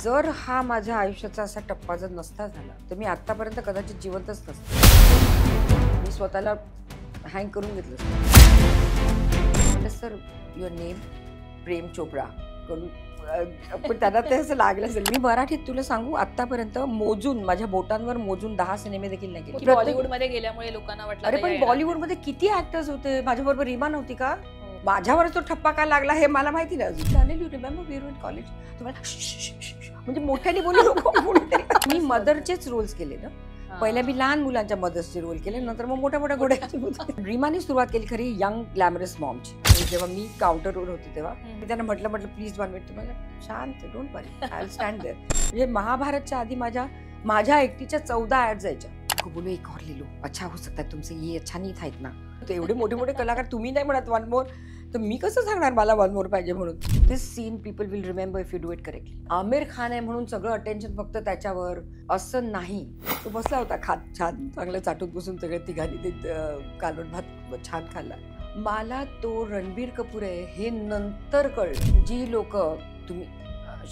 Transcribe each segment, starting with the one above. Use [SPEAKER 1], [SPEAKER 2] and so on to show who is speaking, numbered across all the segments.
[SPEAKER 1] जर हा माझ्या आयुष्याचा असा टप्पा जर नसता झाला तर मी आतापर्यंत कदाचित जिवंतच नसते. मी स्वतःला हँग करून घेतलं. Sir your name Prem Chopra करून पण त्यांना ते असं लागलं असेल. मी मराठीत तुला सांगू आतापर्यंत मोजून माझ्या बोटांवर मोजून 10 सिनेमे देखील नाही केले.
[SPEAKER 2] बॉलिवूडमध्ये गेल्यामुळे लोकांना वाटलं
[SPEAKER 1] अरे पण बॉलिवूडमध्ये किती ऍक्टर्स होते. माझ्याबरोबर रीमा नव्हती का? माझ्यावर तो ठप्पा का लागला हे मला माहिती नाही अजून. चालेल, you remember we were in college. तुम्हाला म्हणजे मोठ्याने बोलू नको. मी मदरचेच रोल्स केले ना. पहिल्या मी लहान मुलांच्या मदर्सचे रोल केले, नंतर मग मोठ्या मोठ्या घोड्याची. रीमाने सुरुवात केली खरी यंग ग्लॅमरस मॉमची. जेव्हा मी काउंटरवर होते तेव्हा मी त्यांना म्हटलं प्लीज 1 मिनिट. तुम्हाला शांत, don't worry, I will stand there. म्हणजे महाभारतच्या आधी माझ्या एकटीच्या 14 ऍड जायच्या. बोलू एक और ले लो, अच्छा हो सकता है तुमसे ये अच्छा नहीं था इतना. तर एवढे मोठे मोठे कलाकार तुम्ही नाही म्हणत 1 मोर, तर मी कसं सांगणार मला 1 मोर पाहिजे म्हणून. This scene people will remember if you do it correctly. Aamir Khan आहे म्हणून सगळं अटेन्शन फक्त त्याच्यावर असं नाही. तो बसला होता खात छान चांगलं चाटून बसून सगळे तिघांनी ते कालवण भात छान खाल्ला. मला तो रणबीर कपूर आहे हे नंतर कळलं. जी लोक तुम्ही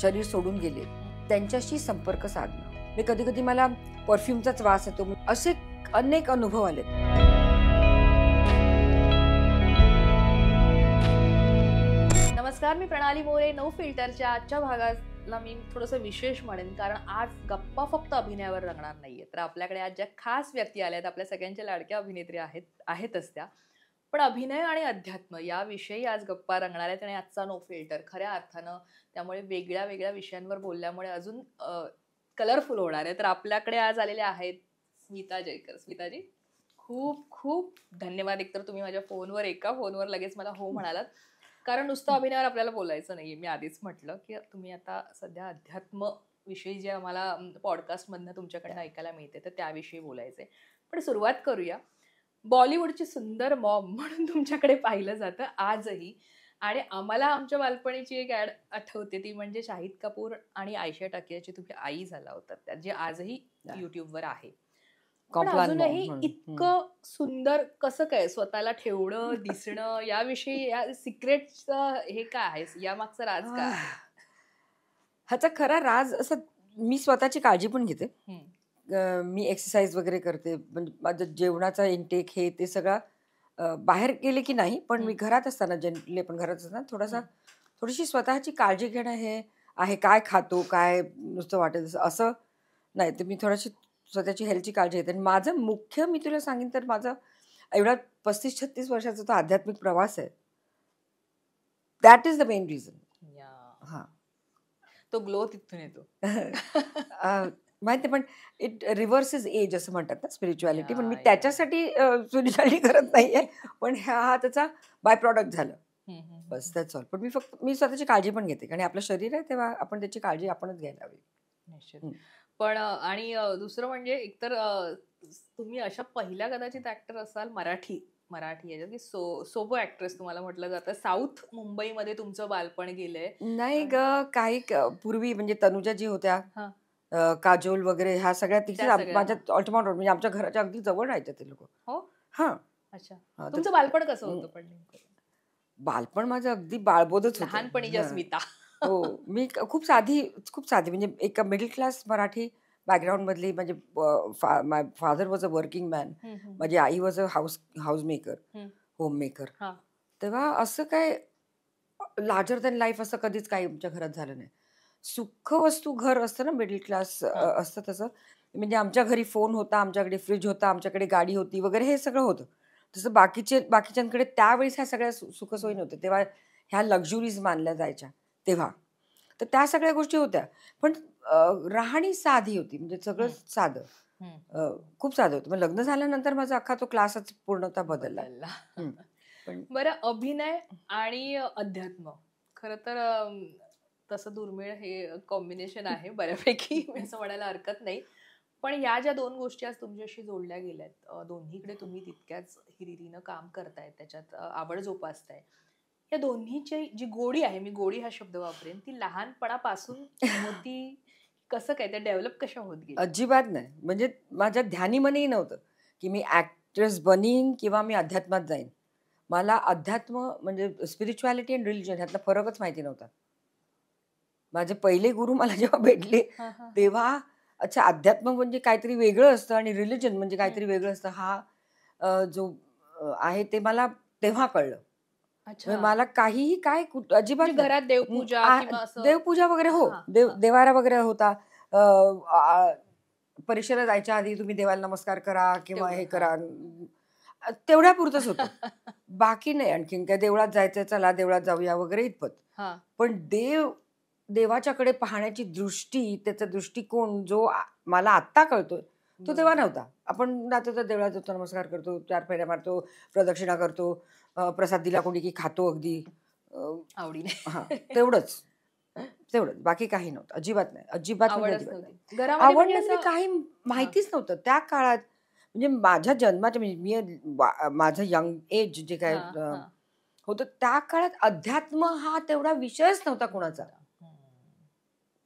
[SPEAKER 1] शरीर सोडून गेले त्यांच्याशी संपर्क साधणं. कधी कधी मला परफ्यूमचाच वास येतो. असे अनेक अनुभव आले.
[SPEAKER 2] नमस्कार, मी प्रणाली मोरे. नो फिल्टरच्या आजच्या भागाला मी थोडंसं विशेष म्हणेन, कारण आज गप्पा फक्त अभिनयावर रंगणार नाहीये. तर आपल्याकडे आज ज्या खास व्यक्ती आल्या आहेत, आपल्या सगळ्यांच्या लाडक्या अभिनेत्री आहेतच त्या, पण अभिनय आणि अध्यात्म याविषयी आज गप्पा रंगणार आहेत. आणि आजचा नो फिल्टर खऱ्या अर्थानं त्यामुळे वेगळ्या वेगळ्या विषयांवर बोलल्यामुळे अजून कलरफुल होणार आहे. तर आपल्याकडे आज आलेले आहेत स्मिता जयकर. स्मिताजी, खूप खूप धन्यवाद. एकतर तुम्ही माझ्या एका फोनवर लगेच मला हो म्हणालात, कारण नुसतं अभिनयावर आपल्याला बोलायचं नाहीये. मी आधीच म्हटलं की तुम्ही आता सध्या अध्यात्म विषयी जे आम्हाला पॉडकास्टमधनं तुमच्याकडे ऐकायला मिळते तर त्याविषयी बोलायचंय. पण सुरुवात करूया. बॉलिवूडची सुंदर मॉम म्हणून तुमच्याकडे पाहिलं जातं आजही. आणि आम्हाला आमच्या बालपणीची एक ऍड आठवते, ती म्हणजे शाहिद कपूर आणि आयशा टाकियाची तुम्ही आई झाला होता, जे आजही युट्यूबवर आहे. पण अजूनही इतकं सुंदर कसं काय स्वतःला ठेवणं, दिसणं, याविषयी या सिक्रेटचं हे काय आहे, या मागचं राज काय?
[SPEAKER 1] ह्याचा खरा राज असं, मी स्वतःची काळजी पण घेते. मी एक्सरसाइज वगैरे करते. म्हणजे माझं जेवणाचा इनटेक हे ते सगळं बाहेर गेले की नाही, पण मी घरात असताना जनरली पण घरात असताना थोडीशी स्वतःची काळजी घेणं हे आहे. काय खातो, काय नुसतं वाटेल असं नाही, तर मी थोडीशी स्वतःची हेल्थची काळजी घेते. आणि माझं मुख्य मी तुला सांगेन तर माझा एवढा 35-36 वर्षाचा तो आध्यात्मिक प्रवास आहे. That is the main reason. हा,
[SPEAKER 2] तो ग्लो तिथून येतो.
[SPEAKER 1] माहिती, पण इट रिव्हर्सेस एज असं म्हणतात ना स्पिरिच्युअलिटी. पण मी त्याच्यासाठी स्पिरिच्युअलिटी करत नाहीये, पण हा त्याचा बाय प्रॉडक्ट झालं, बस दॅट्स ऑल. पण मी स्वतःची काळजी पण घेते, कारण आपलं शरीर आहे तेव्हा आपण त्याची काळजी आपणच घ्यायला हवी.
[SPEAKER 2] निश्चित. पण आणि दुसरं म्हणजे एकतर तुम्ही अशा पहिल्या कदाचित ऍक्टर असाल मराठी याच्यात की सोबो ऍक्ट्रेस तुम्हाला म्हटलं जातं. साऊथ मुंबईमध्ये तुमचं बालपण गेलंय.
[SPEAKER 1] नाही ग, काही पूर्वी म्हणजे तनुजा जी होत्या, काजोल वगैरे, ह्या सगळ्या तिथे माझ्या ऑल्टोमॉट रोड, म्हणजे आमच्या घराच्या अगदी जवळ राहायचे ते लोक.
[SPEAKER 2] हो,
[SPEAKER 1] हा.
[SPEAKER 2] अच्छा, तुमचं बालपण कसं होतं? पण
[SPEAKER 1] बालपण माझं अगदी बाळबोधच होतं.
[SPEAKER 2] लहानपणी स्मिता.
[SPEAKER 1] हो, मी खूप साधी म्हणजे एक मिडल क्लास मराठी बॅकग्राऊंड मधली. म्हणजे my father was a working man, माझी आई was a house maker, home maker. तेव्हा असं काय लार्जर दॅन लाईफ असं कधीच काही आमच्या घरात झालं नाही. सुख वस्तू घर असतं ना, मिडल क्लास असतं तसं. म्हणजे आमच्या घरी फोन होता, आमच्याकडे फ्रीज होता, आमच्याकडे गाडी होती वगैरे, हे सगळं होतं. तसं बाकीच्यांकडे त्यावेळेस ह्या सगळ्या सुखसोयी नव्हत्या. तेव्हा ह्या लक्झुरीज मानल्या जायच्या तेव्हा. तर त्या सगळ्या गोष्टी होत्या, पण राहणी साधी होती. म्हणजे सगळं साधं, खूप साधं होतं. मग लग्न झाल्यानंतर माझा अख्खा तो क्लासच पूर्णतः बदलला.
[SPEAKER 2] बरं, अभिनय आणि अध्यात्म खरं तर तसं दुर्मिळ हे कॉम्बिनेशन आहे बऱ्यापैकी, असं म्हणायला हरकत नाही. पण या ज्या 2 गोष्टी आज तुमच्याशी जोडल्या गेल्यात, दोन्हीकडे तुम्ही तितक्याच हिरिरीनं काम करताय, त्याच्यात आवड जोपासताय. या दोन्हीची जी गोडी आहे, मी गोडी हा शब्द वापरेन, ती लहानपणापासून होती? कसं काय ते डेव्हलप कशा होत गेली?
[SPEAKER 1] अजिबात नाही. म्हणजे माझ्या ध्यानीमनेही नव्हतं की मी ऍक्ट्रेस बनीन किंवा मी अध्यात्मात जाईन. मला अध्यात्म म्हणजे स्पिरिच्युअलिटी अँड रिलिजन ह्यातला फरकच माहिती नव्हता. माझे पहिले गुरु मला जेव्हा भेटले तेव्हा अच्छा अध्यात्म म्हणजे काहीतरी वेगळं असतं आणि रिलिजन म्हणजे काहीतरी वेगळं असतं हा जो आहे ते मला तेव्हा कळलं. म्हणजे मला काहीही काय अजिबात
[SPEAKER 2] म्हणजे घरात देवपूजा किंवा असं
[SPEAKER 1] देवपूजा वगैरे हो देवारा वगैरे होता. परीक्षेला जायच्या आधी तुम्ही देवाला नमस्कार करा किंवा हे करा तेवढ्या पुरतच होतं. बाकी नाही आणखीन काय देवळात जायचं चला देवळात जाऊया वगैरे इतपत. पण देवाच्याकडे पाहण्याची दृष्टी त्याचा दृष्टिकोन जो मला आत्ता कळतोय तो तेव्हा नव्हता. आपण जातो तर देवळात जातो नमस्कार करतो 4 फेऱ्या मारतो प्रदक्षिणा करतो प्रसाद दिला कोणी की खातो अगदी
[SPEAKER 2] आवडीने
[SPEAKER 1] हा तेवढंच बाकी काही नव्हतं अजिबात नाही अजिबात
[SPEAKER 2] आवड
[SPEAKER 1] म्हणजे काही माहितीच नव्हतं त्या काळात. म्हणजे माझ्या जन्माच्या म्हणजे मी माझं यंग एज जे काय होतं त्या काळात अध्यात्म हा तेवढा विषयच नव्हता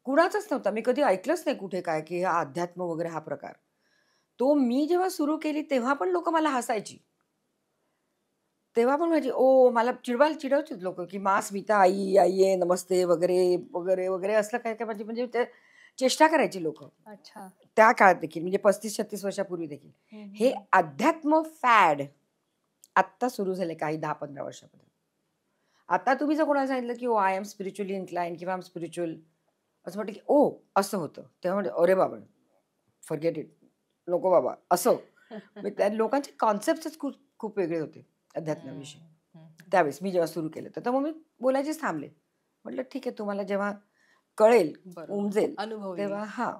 [SPEAKER 1] कुणाचाच नव्हता. मी कधी ऐकलंच नाही कुठे काय की हा अध्यात्म वगैरे हा प्रकार. तो मी जेव्हा सुरू केली तेव्हा पण लोक मला हसायची. तेव्हा पण माझी मला चिडवतील लोक की मा स्मिता आई आहे नमस्ते वगैरे वगैरे वगैरे असलं काय काय म्हणजे ते चेष्टा करायची लोक.
[SPEAKER 2] अच्छा
[SPEAKER 1] त्या काळात देखील म्हणजे 35-36 वर्षापूर्वी देखील हे अध्यात्म फॅड आत्ता सुरू झाले काही 10-15 वर्षापर्यंत. आता तुम्ही जर कोणाला सांगितलं की आय एम स्पिरिच्युअली इन्क्लाइंड किंवा आय एम स्पिरिच्युअल असं म्हटलं की असं होतं तेव्हा अरे बाबा फॉरगेट इट नको बाबा असं. त्या लोकांचे कॉन्सेप्टच खूप वेगळे होते अध्यात्माविषयी त्यावेळेस मी जेव्हा सुरू केलं तर मग मी बोलायचेच थांबले. म्हटलं ठीक आहे तुम्हाला जेव्हा कळेल उमजेल तेव्हा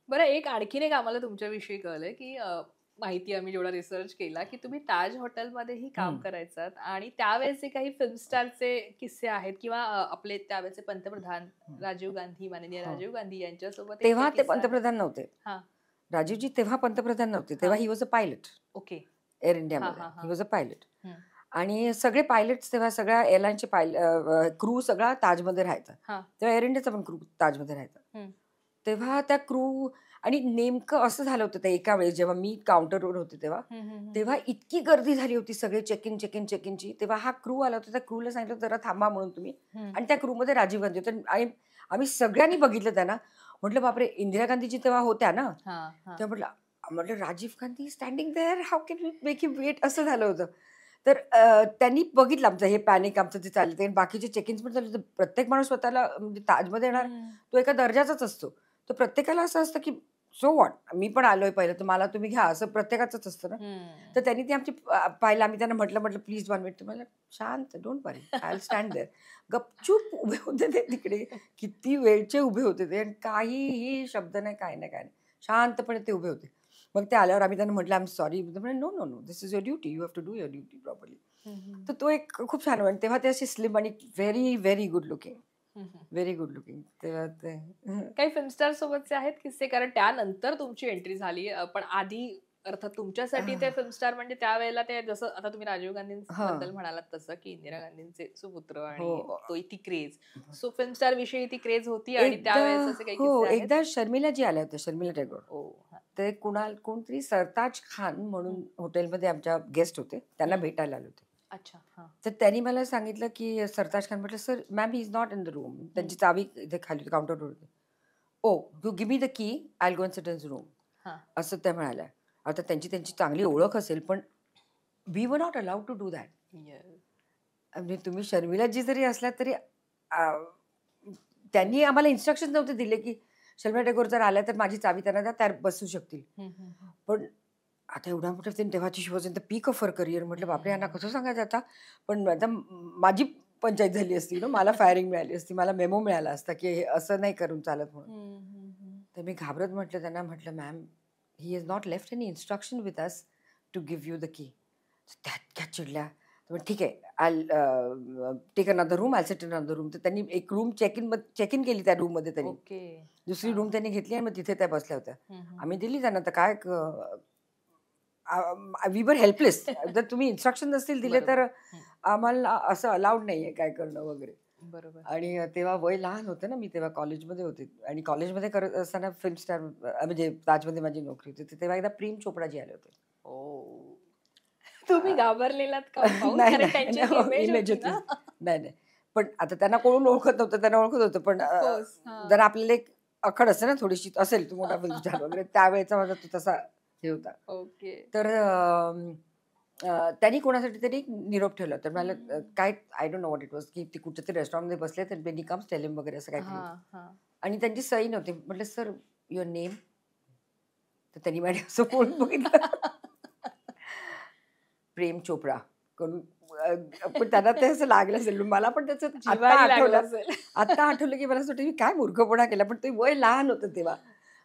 [SPEAKER 2] बरं आणखीन एक आम्हाला तुमच्याविषयी कळलंय की माहिती आम्ही जेवढा रिसर्च केला की तुम्ही ताज हॉटेलमध्येही काम करायचात आणि त्यावेळेचे काही फिल्म स्टारचे किस्से आहेत किंवा आपले त्यावेळेचे पंतप्रधान राजीव गांधी माननीय राजीव गांधी यांच्यासोबत
[SPEAKER 1] तेव्हा ते पंतप्रधान नव्हते. राजीवजी तेव्हा पंतप्रधान नव्हते तेव्हा he was a pilot.
[SPEAKER 2] Okay
[SPEAKER 1] air इंडियामध्ये ही वॉज अ पायलट. आणि सगळे पायलट्स तेव्हा सगळ्या एअरलाईनचे क्रू सगळा ताजमध्ये राहायचा. तेव्हा एअर इंडियाचा पण क्रू ताजमध्ये राहायचा. तेव्हा त्या क्रू आणि नेमकं असं झालं होतं एका वेळेस जेव्हा मी काउंटरवर होते तेव्हा इतकी गर्दी झाली होती सगळे चेक इनची. तेव्हा हा क्रू आला होता त्या क्रूला सांगितलं जरा थांबा म्हणून तुम्ही आणि त्या क्रू मध्ये राजीव गांधी होते आणि आम्ही सगळ्यांनी बघितलं त्यांना. म्हटलं बापरे इंदिरा गांधीजी तेव्हा होत्या ना तेव्हा म्हटलं Rajiv Gandhi standing there how can we make him wait असं झालं होतं. तर त्यांनी बघितलं आमचं हे पॅनिक आमचं जे चाललं आणि बाकीचे चेक इन्स पण चालू होतं. प्रत्येक माणूस स्वतःला म्हणजे ताजमध्ये येणार तो एका दर्जाचाच असतो. तर प्रत्येकाला असं असतं की सो वॉट मी पण आलोय पहिलं तर मला तुम्ही घ्या असं प्रत्येकाचंच असतं ना. तर त्यांनी ती आमची पाहिलं आम्ही त्यांना म्हटलं प्लीज 1 मिनिट तुम्हाला शांत don't worry I will stand there. गपचूप उभे होते ते तिकडे किती वेळचे उभे होते ते आणि काहीही शब्द नाही काय नाही शांतपणे ते उभे होते. मग ते आल्यावर आम्ही त्यांना म्हटलं I am sorry no no no this is your duty you have to do your duty properly. तर तो एक खूप छान वाटतं. तेव्हा ते अशी स्लिम आणि व्हेरी व्हेरी गुड लुकिंग तेव्हा ते
[SPEAKER 2] काही फिल्म स्टार सोबतचे आहेत किस्से कारण त्यानंतर तुमची एंट्री झाली पण आधी अर्थात तुमच्यासाठी ते फिल्म स्टार म्हणजे त्यावेळेला ते जसं आता तुम्ही राजीव गांधींबद्दल म्हणालात तसं की इंदिरा गांधींचे सुपुत्र आणि तो ती क्रेज सो फिल्म स्टार विषयी ती क्रेज होती आणि त्यावेळेस असे काही किस्से आहेत.
[SPEAKER 1] एकदा शर्मिला जी आल्या होत्या शर्मिला टॅगोर ते कोणतरी सरताज खान म्हणून हॉटेलमध्ये आमच्या गेस्ट होते त्यांना भेटायला आले होते.
[SPEAKER 2] अच्छा
[SPEAKER 1] तर त्यांनी मला सांगितलं की सरताज खान म्हटलं sir ma'am he is not in the room. त्यांची चावी इथे खाली काउंटरवर होती. You give me the key I will go in sit in room असं त्या म्हणाल्या. आता त्यांची चांगली ओळख असेल पण we were not allowed to do that. म्हणजे तुम्ही शर्मिलाजी जरी असल्या तरी त्यांनी आम्हाला इन्स्ट्रक्शन नव्हते दिले की शर्मिला टॅगोर जर आल्या तर माझी चावी त्यांना द्या त्या बसू शकतील. पण आता एवढा मोठं तेव्हाची she was in the peak of her career. म्हटलं बापरे यांना कसं सांगायचं आता. पण आता माझी पंचायत झाली असती ना मला फायरिंग मिळाली असती मला मेमो मिळाला असता की हे असं नाही करून चालत म्हणून. तर मी घाबरत म्हटलं त्यांना म्हटलं ma'am he is not left any instruction with us to give you the key. त्या चिडल्या. तर ठीक आहे I take another room I sit in another room. तर त्यांनी एक रूम चेक इन केली त्या रूममध्ये त्यांनी. दुसरी रूम त्यांनी घेतली आणि मग तिथे त्या बसल्या होत्या. आम्ही दिली त्यांना. तर काय वी वर हेल्पलेस. जर तुम्ही इन्स्ट्रक्शन नसतील दिले तर आम्हाला असं अलाउड नाहीये काय करणं वगैरे.
[SPEAKER 2] बरोबर.
[SPEAKER 1] आणि तेव्हा वय लहान होतं ना मी तेव्हा कॉलेजमध्ये होते आणि कॉलेजमध्ये करत असताना फिल्म स्टार म्हणजे ताजमध्ये माझी नोकरी होती. तेव्हा एकदा प्रेम चोपडाजी आले होते.
[SPEAKER 2] तुम्ही घाबरलेलात का?
[SPEAKER 1] नाही पण आता त्यांना कोण ओळखत नव्हतं, त्यांना ओळखत होतं. पण जर आपल्याला एक अखड असते ना थोडीशी, असेल तू मोठा फिल्म स्टार वगैरे, त्यावेळेचा माझा तो तसा हे होता.
[SPEAKER 2] ओके.
[SPEAKER 1] तर त्यांनी कोणासाठी तरी निरोप ठेवला. तर मला काय I don't know what it was, की ते कुठच्या तरी रेस्टॉरंटमध्ये बसले, तर बेनी कम्स टेल हिम वगैरे असं काहीतरी. आणि त्यांची सही नव्हती. म्हटलं सर युअर नेम. तर त्यांनी माझ्या असं बोलून बघितलं, प्रेम चोपडा करून. पण त्यांना ते असं लागलं असेल. मला पण त्याचं आत्ता आठवलं की मला असं वाटतं मी काय मूर्खपणा केला. पण ते वय लहान होतं तेव्हा.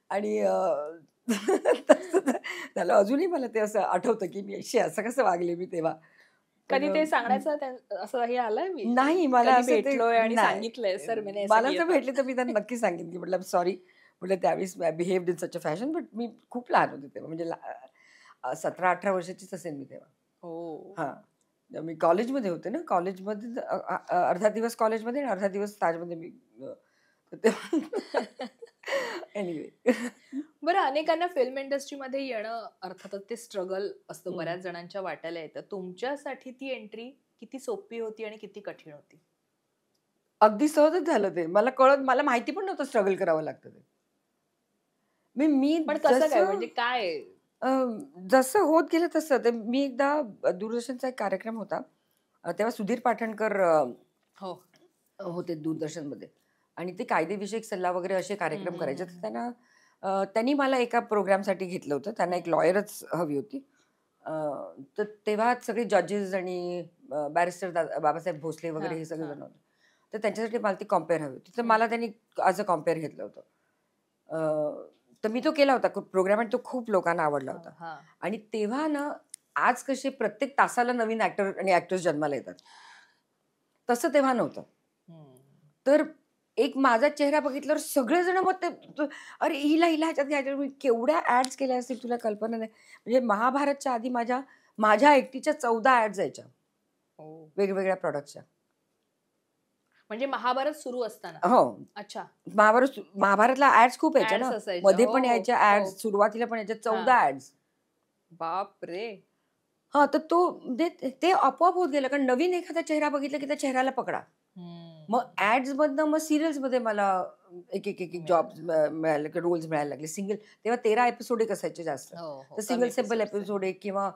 [SPEAKER 1] आणि त्याला अजूनही मला ते असं आठवतं की मी असं कसं वागले मी तेव्हा.
[SPEAKER 2] कधी ते सांगण्याचं असं हे आलंय मी
[SPEAKER 1] नाही, मला असं ते
[SPEAKER 2] भेटलोय आणि सांगितलंय सर मी
[SPEAKER 1] मला जर भेटले तर मी त्यांना नक्की सांगेन की म्हटलं सॉरी, म्हटलं त्यावेळेस behaved in such a fashion. But मी खूप लहान होते तेव्हा, म्हणजे 17-18 वर्षाचीच असेल मी तेव्हा. हां, मी कॉलेजमध्ये होते ना. कॉलेजमध्ये अर्धा दिवस कॉलेजमध्ये आणि अर्धा दिवस ताजमध्ये मी. एनिवे.
[SPEAKER 2] बरं, अनेकांना फिल्म इंडस्ट्रीमध्ये येणं अर्थातच ते स्ट्रगल असतं, बऱ्याच जणांच्या वाट्याला येतं. तुमच्यासाठी ती एंट्री किती सोपी होती आणि किती कठीण होती?
[SPEAKER 1] अगदी सहजच झालं ते. मला माहिती पण नव्हतं स्ट्रगल करावं लागतं ते. मी
[SPEAKER 2] पण कसं काय, म्हणजे काय?
[SPEAKER 1] जसं होत गेलं तसं. ते मी एकदा दूरदर्शनचा एक कार्यक्रम होता. तेव्हा सुधीर पाठणकर होते दूरदर्शनमध्ये, आणि ते कायदेविषयक सल्ला वगैरे असे कार्यक्रम करायचे. तर त्यांनी मला एका प्रोग्रामसाठी घेतलं होतं. त्यांना एक लॉयरच हवी होती. तर तेव्हा सगळे जजेस आणि बॅरिस्टर बाबासाहेब भोसले वगैरे हे सगळे जण होते. तर त्यांच्यासाठी मला ती कॉम्पेअर हवी होती. तर मला त्यांनी ॲज अ कॉम्पेअर घेतलं होतं. तर मी तो केला होता प्रोग्राम, आणि तो खूप लोकांना आवडला होता. आणि तेव्हा ना, आज कसे प्रत्येक तासाला नवीन ऍक्टर आणि ऍक्ट्रेस जन्माला येतात, तसं तेव्हा नव्हतं. तर एक माझा चेहरा बघितल्यावर सगळेजण मग ते अरे हिला ह्याच्यात घ्यायच्या. केवढ्या ऍड्स केल्या असतील तुला कल्पना नाही. म्हणजे महाभारतच्या आधी माझ्या एकटीच्या 14 ऍड जायच्या वेगवेगळ्या प्रॉडक्टच्या.
[SPEAKER 2] म्हणजे महाभारत सुरू असताना?
[SPEAKER 1] हो.
[SPEAKER 2] अच्छा.
[SPEAKER 1] महाभारतला ऍड्स खूप यायच्या ना, मध्ये पण यायच्या ऍड्स, सुरुवातीला पण यायच्या 14 ऍड्स.
[SPEAKER 2] बाप रे.
[SPEAKER 1] हा, तर ते आपोआप होत गेलं. कारण नवीन एखादा चेहरा बघितला की त्या चेहऱ्याला पकडा. मग ऍड्स मधनं मग सिरियल्स मध्ये मला एक जॉब मिळाले, रोल्स मिळायला लागले. सिंगल तेव्हा 13 एपिसोड एक असायचे जास्त. तर सिंगल सिंपल एपिसोड एक किंवा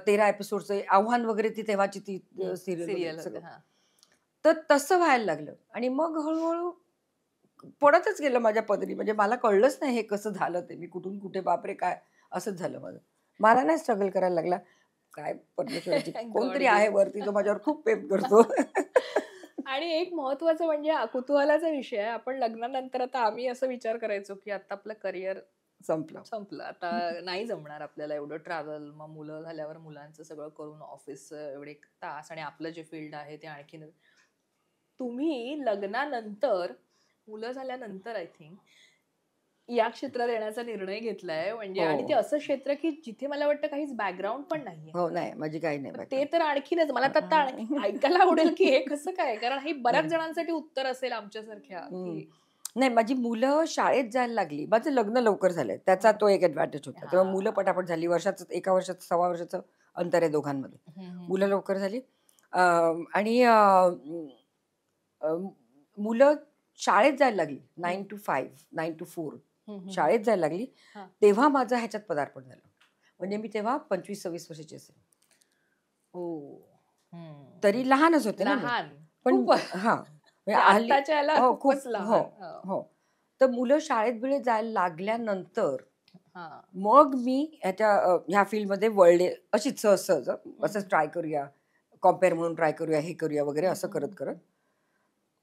[SPEAKER 1] 13 एपिसोडचं आव्हान वगैरे ती तेव्हाची ती सिरियल. तर तसं व्हायला लागलं. आणि मग हळूहळू पडतच गेलं माझ्या पदरी. म्हणजे मला कळलंच नाही हे कसं झालं ते. मी कुठून कुठे, बापरे काय, असंच झालं माझं. मला नाही स्ट्रगल करायला लागला. काय परमेश्वराची कोणतरी आहे वरती, तो माझ्यावर खूप प्रेम करतो.
[SPEAKER 2] आणि एक महत्वाचं म्हणजे कुतूहलाचा विषय आहे. आपण लग्नानंतर आता आम्ही असं विचार करायचो की आता आपलं करिअर संपलं, आता नाही जमणार आपल्याला एवढं ट्रॅव्हल, मग मुलं झाल्यावर मुलांचं सगळं करून ऑफिस एवढे तास, आणि आपलं जे फील्ड आहे ते आणखीन. तुम्ही लग्नानंतर, मुलं झाल्यानंतर आय थिंक या क्षेत्रात येण्याचा निर्णय घेतलाय. म्हणजे आणि ते असं क्षेत्र की जिथे मला वाटतं काहीच बॅकग्राऊंड पण नाहीये.
[SPEAKER 1] हो, नाही, माझी काही नाही.
[SPEAKER 2] ते तर आणखीनच मला आता ऐकायला आवडेल की हे कसं काय, कारण हे बऱ्याच जणांसाठी उत्तर असेल आमच्यासारख्या.
[SPEAKER 1] नाही, माझी मुलं शाळेत जायला लागली. माझं लग्न लवकर झालंय, त्याचा तो एक ऍडव्हान्टेज होता. तेव्हा मुलं पटापट झाली. एका वर्षाचं 1.25 वर्षाचं अंतर आहे दोघांमध्ये. मुलं लवकर झाली. आणि मुलं शाळेत जायला लागली. 9 to 5, 9 to 4 शाळेत जायला लागली. तेव्हा माझं ह्याच्यात पदार्पण झालं. म्हणजे मी तेव्हा 25-26 वर्षाची असेल. तरी लहानच होते ना. पण हो. तर मुलं शाळेत बिळेत जायला लागल्यानंतर मग मी ह्या फील्डमध्ये वळले. अशीच सहज असंच ट्राय करूया, कॉम्पेअर म्हणून ट्राय करूया, हे करूया वगैरे असं करत करत.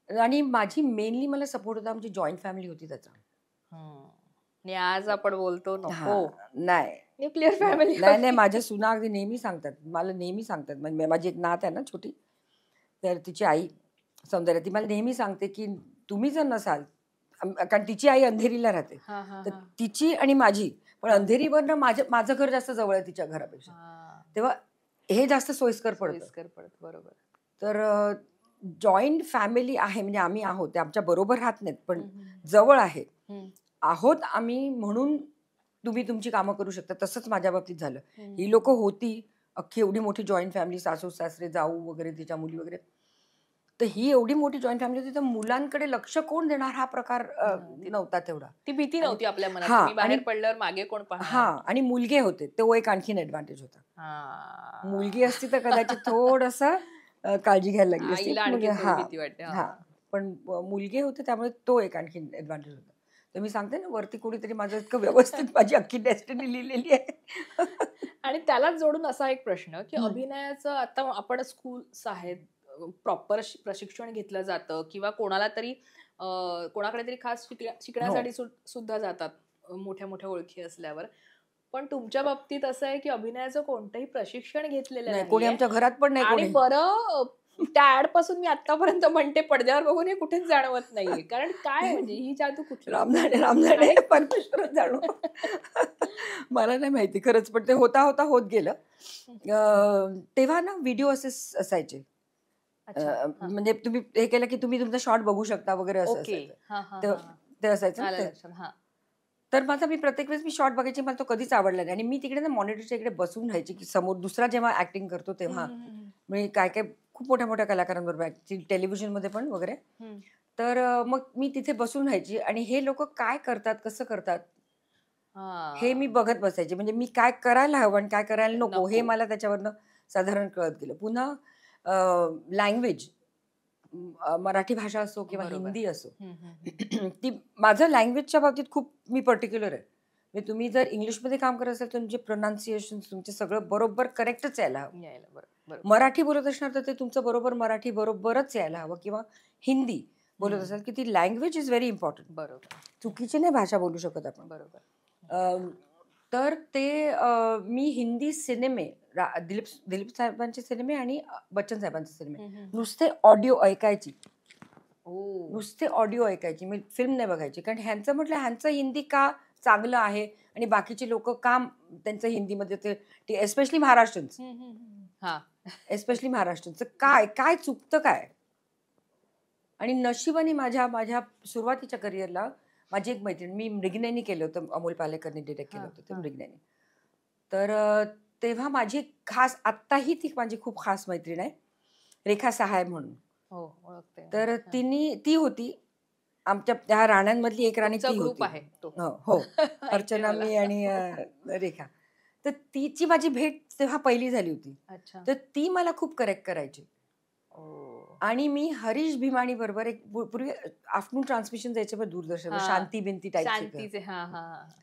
[SPEAKER 1] आणि माझी मेनली मला सपोर्ट होता, आमची जॉईंट फॅमिली होती त्याचा.
[SPEAKER 2] आज आपण बोलतो
[SPEAKER 1] नाही,
[SPEAKER 2] न्यूक्लिअर फॅमिली.
[SPEAKER 1] नाही, माझ्या सुना अगदी नेहमी सांगतात, मला नेहमी सांगतात. म्हणजे माझी एक नात आहे ना छोटी, तर तिची आई सौंदर्या, ती मला नेहमी सांगते की तुम्ही जर नसाल, कारण तिची आई अंधेरीला राहते, तर तिची आणि माझी, पण अंधेरीवरनं माझं घर जास्त जवळ आहे तिच्या घरापेक्षा, तेव्हा हे जास्त सोयीस्कर पडतं.
[SPEAKER 2] बरोबर.
[SPEAKER 1] तर जॉईंट फॅमिली आहे, म्हणजे आम्ही आहोत, ते आमच्या बरोबर राहत नाहीत पण जवळ आहे आहोत आम्ही, म्हणून तुम्ही तुमची कामं करू शकता. तसंच माझ्या बाबतीत झालं. ही लोक होती अख्खी एवढी मोठी जॉईंट फॅमिली, सासू सासरे, जाऊ वगैरे, तिच्या मुली वगैरे, तर ही एवढी मोठी जॉईंट फॅमिली होती, तर मुलांकडे लक्ष कोण देणार हा प्रकार नव्हता तेवढा.
[SPEAKER 2] ती भीती नव्हती आपल्या मनात
[SPEAKER 1] हा,
[SPEAKER 2] की मी बाहेर
[SPEAKER 1] आणि
[SPEAKER 2] पडल्यावर मागे कोण
[SPEAKER 1] हा,
[SPEAKER 2] पाहणार.
[SPEAKER 1] आणि मुलगे होते, तो एक आणखीन ऍडव्हान्टेज होता.
[SPEAKER 2] हा.
[SPEAKER 1] मुलगी असती तर कदाचित थोडस काळजी घ्यायला लागली असती.
[SPEAKER 2] आईला आणखी
[SPEAKER 1] म्हणजे
[SPEAKER 2] थोडी भीती वाटते.
[SPEAKER 1] हा, पण मुलगे होते त्यामुळे तो एक आणखीन ऍडव्हान्टेज होता. तर मी सांगते ना, वरती कोणीतरी माझं इतकं व्यवस्थित माझी अख्खी डेस्टिनी लिहिलेली आहे.
[SPEAKER 2] आणि त्यालाच जोडून असा एक प्रश्न की
[SPEAKER 1] हम्म.
[SPEAKER 2] अभिनयाचं आता आपण स्कूल्स आहेत, प्रॉपर प्रशिक्षण घेतलं जातं किंवा कोणाला तरी कोणाकडे तरी खास शिकण्यासाठी सुद्धा जातात मोठ्या मोठ्या ओळखी असल्यावर. पण तुमच्या बाबतीत असं आहे की अभिनयाचं कोणतंही प्रशिक्षण घेतलेलं
[SPEAKER 1] नाही, कोणी
[SPEAKER 2] नाहीये.
[SPEAKER 1] आमच्या घरात पण नाही.
[SPEAKER 2] आणि
[SPEAKER 1] कोणी
[SPEAKER 2] बरं, त्या ऍड पासून मी आतापर्यंत म्हणते पडद्यावर बघून हे कुठेच जाणवत नाहीये. कारण काय म्हणजे ही जादू कुठली?
[SPEAKER 1] रामनाडे परमेश्वर जाणू. मला नाही माहिती खरंच, पण ते होता होता होत गेलं. तेव्हा ना व्हिडिओ असायचे.
[SPEAKER 2] अच्छा.
[SPEAKER 1] म्हणजे तुम्ही हे केलं की तुम्ही तुमचा शॉट बघू शकता वगैरे असं
[SPEAKER 2] ओके.
[SPEAKER 1] असायचं. ते असायचं ना ते. तर माझा मी प्रत्येक वेळेस मी शॉट बघायची, मला तो कधीच आवडला नाही. आणि मी तिकडे ना मॉनिटरच्या इकडे बसून राहायची की समोर दुसरा जेव्हा ऍक्टिंग करतो तेव्हा म्हणजे काय काय खूप मोठ्या मोठ्या कलाकारांबरोबर टेलिव्हिजनमध्ये पण वगैरे. तर मग मी तिथे बसून राहायची आणि हे लोक काय करतात, कसं करतात हे मी बघत बसायचे. म्हणजे मी काय करायला हवं आणि काय करायला नको हे मला त्याच्यावरनं साधारण कळत गेलं. पुन्हा लँग्वेज, मराठी भाषा असो किंवा हिंदी असो, ती माझं लँग्वेजच्या बाबतीत खूप मी पर्टिक्युलर आहे. म्हणजे तुम्ही जर इंग्लिशमध्ये काम करत असाल तर तुमचे प्रोनाऊन्सिएशन तुमचे सगळं बरोबर करेक्टच यायला हवं. मराठी बोलत असणार तर ते तुमचं बरोबर मराठी बरोबरच यायला हवं. किंवा हिंदी बोलत असाल की ती लँग्वेज इज व्हेरी इम्पॉर्टंट.
[SPEAKER 2] बरोबर.
[SPEAKER 1] चुकीची नाही भाषा बोलू शकत आपण.
[SPEAKER 2] बरोबर.
[SPEAKER 1] तर ते मी हिंदी सिनेमे, दिलीप साहेबांचे सिनेमे आणि बच्चन साहेबांचे सिनेमे नुसते ऑडिओ ऐकायची. नुसते ऑडिओ ऐकायची, मी फिल्म नाही बघायची. कारण ह्यांचं म्हटलं ह्यांचं हिंदी का चांगलं आहे आणि बाकीचे लोक का त्यांचं हिंदीमध्ये ते एस्पेशली महाराष्ट्रांचं काय काय चुकतं काय. आणि नशिबाने माझ्या सुरुवातीच्या करिअरला माझी एक मैत्रीण, मी मृगनयनी केलं होतं, अमोल पालेकरने डिरेक्ट केलं होतं ते मृगनयनी. तर तेव्हा माझी खास, आत्ताही ती माझी खूप खास मैत्रीण आहे, रेखा सहाय म्हणून. तर ती होती आमच्या त्या राण्यांमधली एक राणी ती होती. हो, अर्चना, मी आणि रेखा. तर तिची माझी भेट तेव्हा पहिली झाली होती. तर ती मला खूप करेक्ट करायची. आणि मी हरीश भीमाणी बरोबर एक पूर्वी आफ्टरनून ट्रान्समिशन जायचे बघ दूरदर्शन, शांती बिंती टाईप.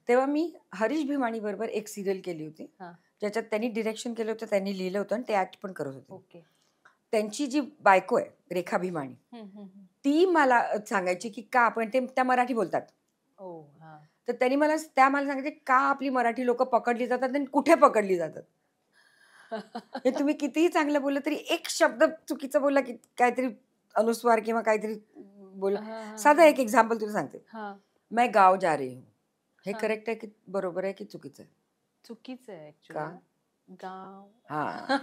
[SPEAKER 1] तेव्हा मी हरीश भीमाणी बरोबर एक सिरियल केली होती, ज्याच्यात त्यांनी डिरेक्शन केलं होतं, त्यांनी लिहिलं होतं आणि ते ऍक्ट पण करत होते. त्यांची जी बायको आहे रेखा भीमाणी, ती मला सांगायची की का आपण त्या मराठी बोलतात. तर त्यांनी मला सांगायचे का आपली मराठी लोक पकडली जातात आणि कुठे पकडली जातात. हे तुम्ही कितीही चांगलं बोललं तरी एक शब्द चुकीचा बोलला की काहीतरी अनुस्वार किंवा काहीतरी बोलला. साधा एक एक्झाम्पल तुला सांगते, मैं गाव जा रही हूँ, हे करेक्ट आहे की बरोबर आहे की चुकीचं आहे?
[SPEAKER 2] चुकीचं आहे का? गाव.
[SPEAKER 1] हा,